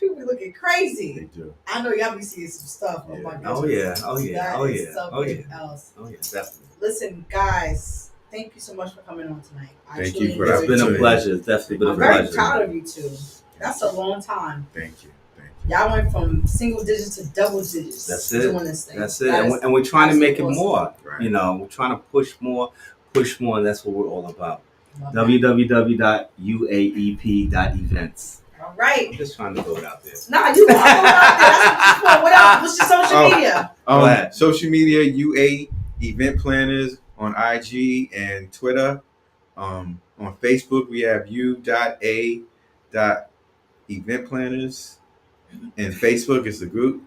People be looking crazy. They do. I know y'all be seeing some stuff. Oh my goodness. Oh yeah. Oh yeah. That Oh is yeah. something else. Oh yeah. Definitely. Listen, guys, thank you so much for coming on tonight. Thank you for It's that. been a pleasure. It's definitely been a I'm pleasure. very proud of you two. That's a long time. Thank you. Y'all went from single digits to double digits. That's it. Doing this thing. That's it. And we're trying to make it more. Right. You know, we're trying to push more, and that's what we're all about. www.uaep.events. All right. I'm just trying to throw it out there. Nah, you can throw it out there. That's what you want. What else? What's your social media? Go ahead. Social media, UA Event Planners on IG and Twitter. On Facebook, we have u.a.event planners. And Facebook is the group.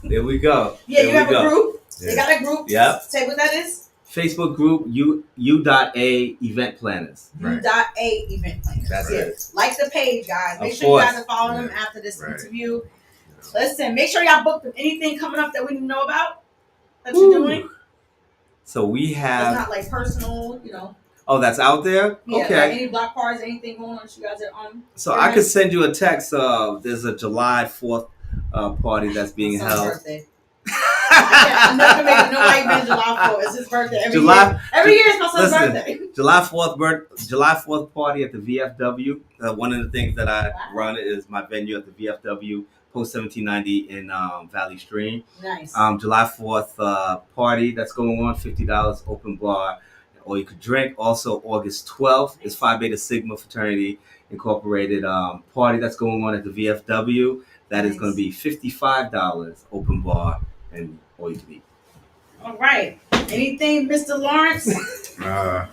There we go. Yeah, you have a group. Yeah. You got a group. Yep. Say what that is. Facebook group U.A Event Planners. Right. U.A Event Planners. That's it. Like the page, guys. Make Of sure you course. guys are following them Yeah. after this Right. interview. Listen, make sure y'all book anything coming up that we need to know about that you're doing. So we It's have. not like personal, you know. Oh, that's out there. Yeah, Okay. like any block parties, anything going on that you guys are on. So I could send you a text. There's a July 4th party that's being My son's held. birthday. I'm not gonna make no event July 4th. It's his birthday every year. Every year is my son's birthday. July 4th party at the VFW. One of the things that I run is my venue at the VFW, Post 1790 in Valley Stream. Nice. July 4th party that's going on, $50 open bar, or you could drink. Also, August 12th is Phi Beta Sigma Fraternity Incorporated party that's going on at the VFW. That is going to be $55 open bar and all you can eat. All right. Anything, Mr. Lawrence? I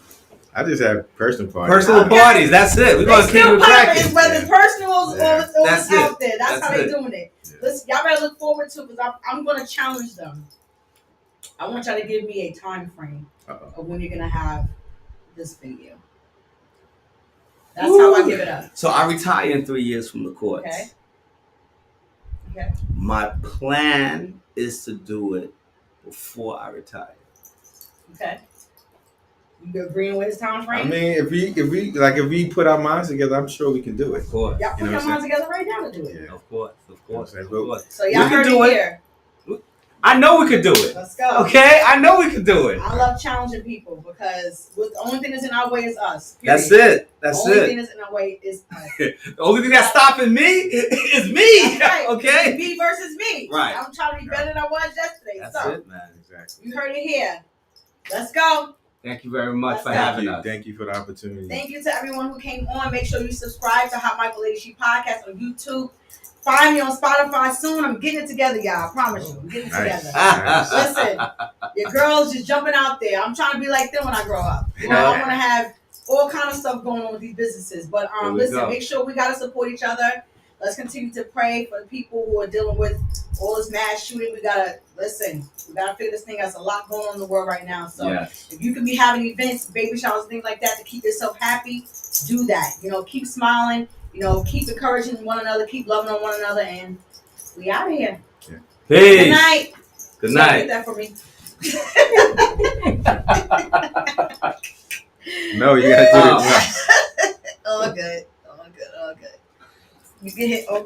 just have personal parties. Personal parties. That's it. We're going to keep it cracking. Whether it's personals or it's out there. That's how they're doing it. Yeah. Listen, y'all better look forward to it because I'm going to challenge them. I want y'all to give me a time frame of when you're going to have this video. That's how I give it up. So I retire in 3 years from the courts. Okay. My plan is to do it before I retire. Okay. You agreeing with his time frame? I mean, if we put our minds together, I'm sure we can do it. Of course. Y'all put your minds together right now to do it. Yeah. Of course. So y'all heard it here. I know we could do it. Let's go. Okay? I know we could do it. I love challenging people because the only thing that's in our way is us. Period. That's it. The only thing that's in our way is us. The only thing that's stopping me is me. That's right. Okay? Me versus me. Right. I'm trying to be better than I was yesterday. That's so it, man. Exactly. you heard it here. Let's go. Thank you very much for Let's go. having us. Thank you for the opportunity. Thank you to everyone who came on. Make sure you subscribe to Hot Michael Lady She Podcast on YouTube. Find me on Spotify soon. I'm getting it together, y'all. I promise you. I'm getting it together. Nice. Listen, your girl's just jumping out there. I'm trying to be like them when I grow up. You know, I want to have all kind of stuff going on with these businesses. But listen, make sure we got to support each other. Let's continue to pray for the people who are dealing with all this mass shooting. We got to figure this thing out. There's a lot going on in the world right now. So if you can be having events, baby showers, things like that to keep yourself happy, do that. You know, keep smiling. You know, keep encouraging one another, keep loving on one another, and we out of here. Peace. Good night. Good night. Get that for me. No, you gotta do it. All good. You can hit okay.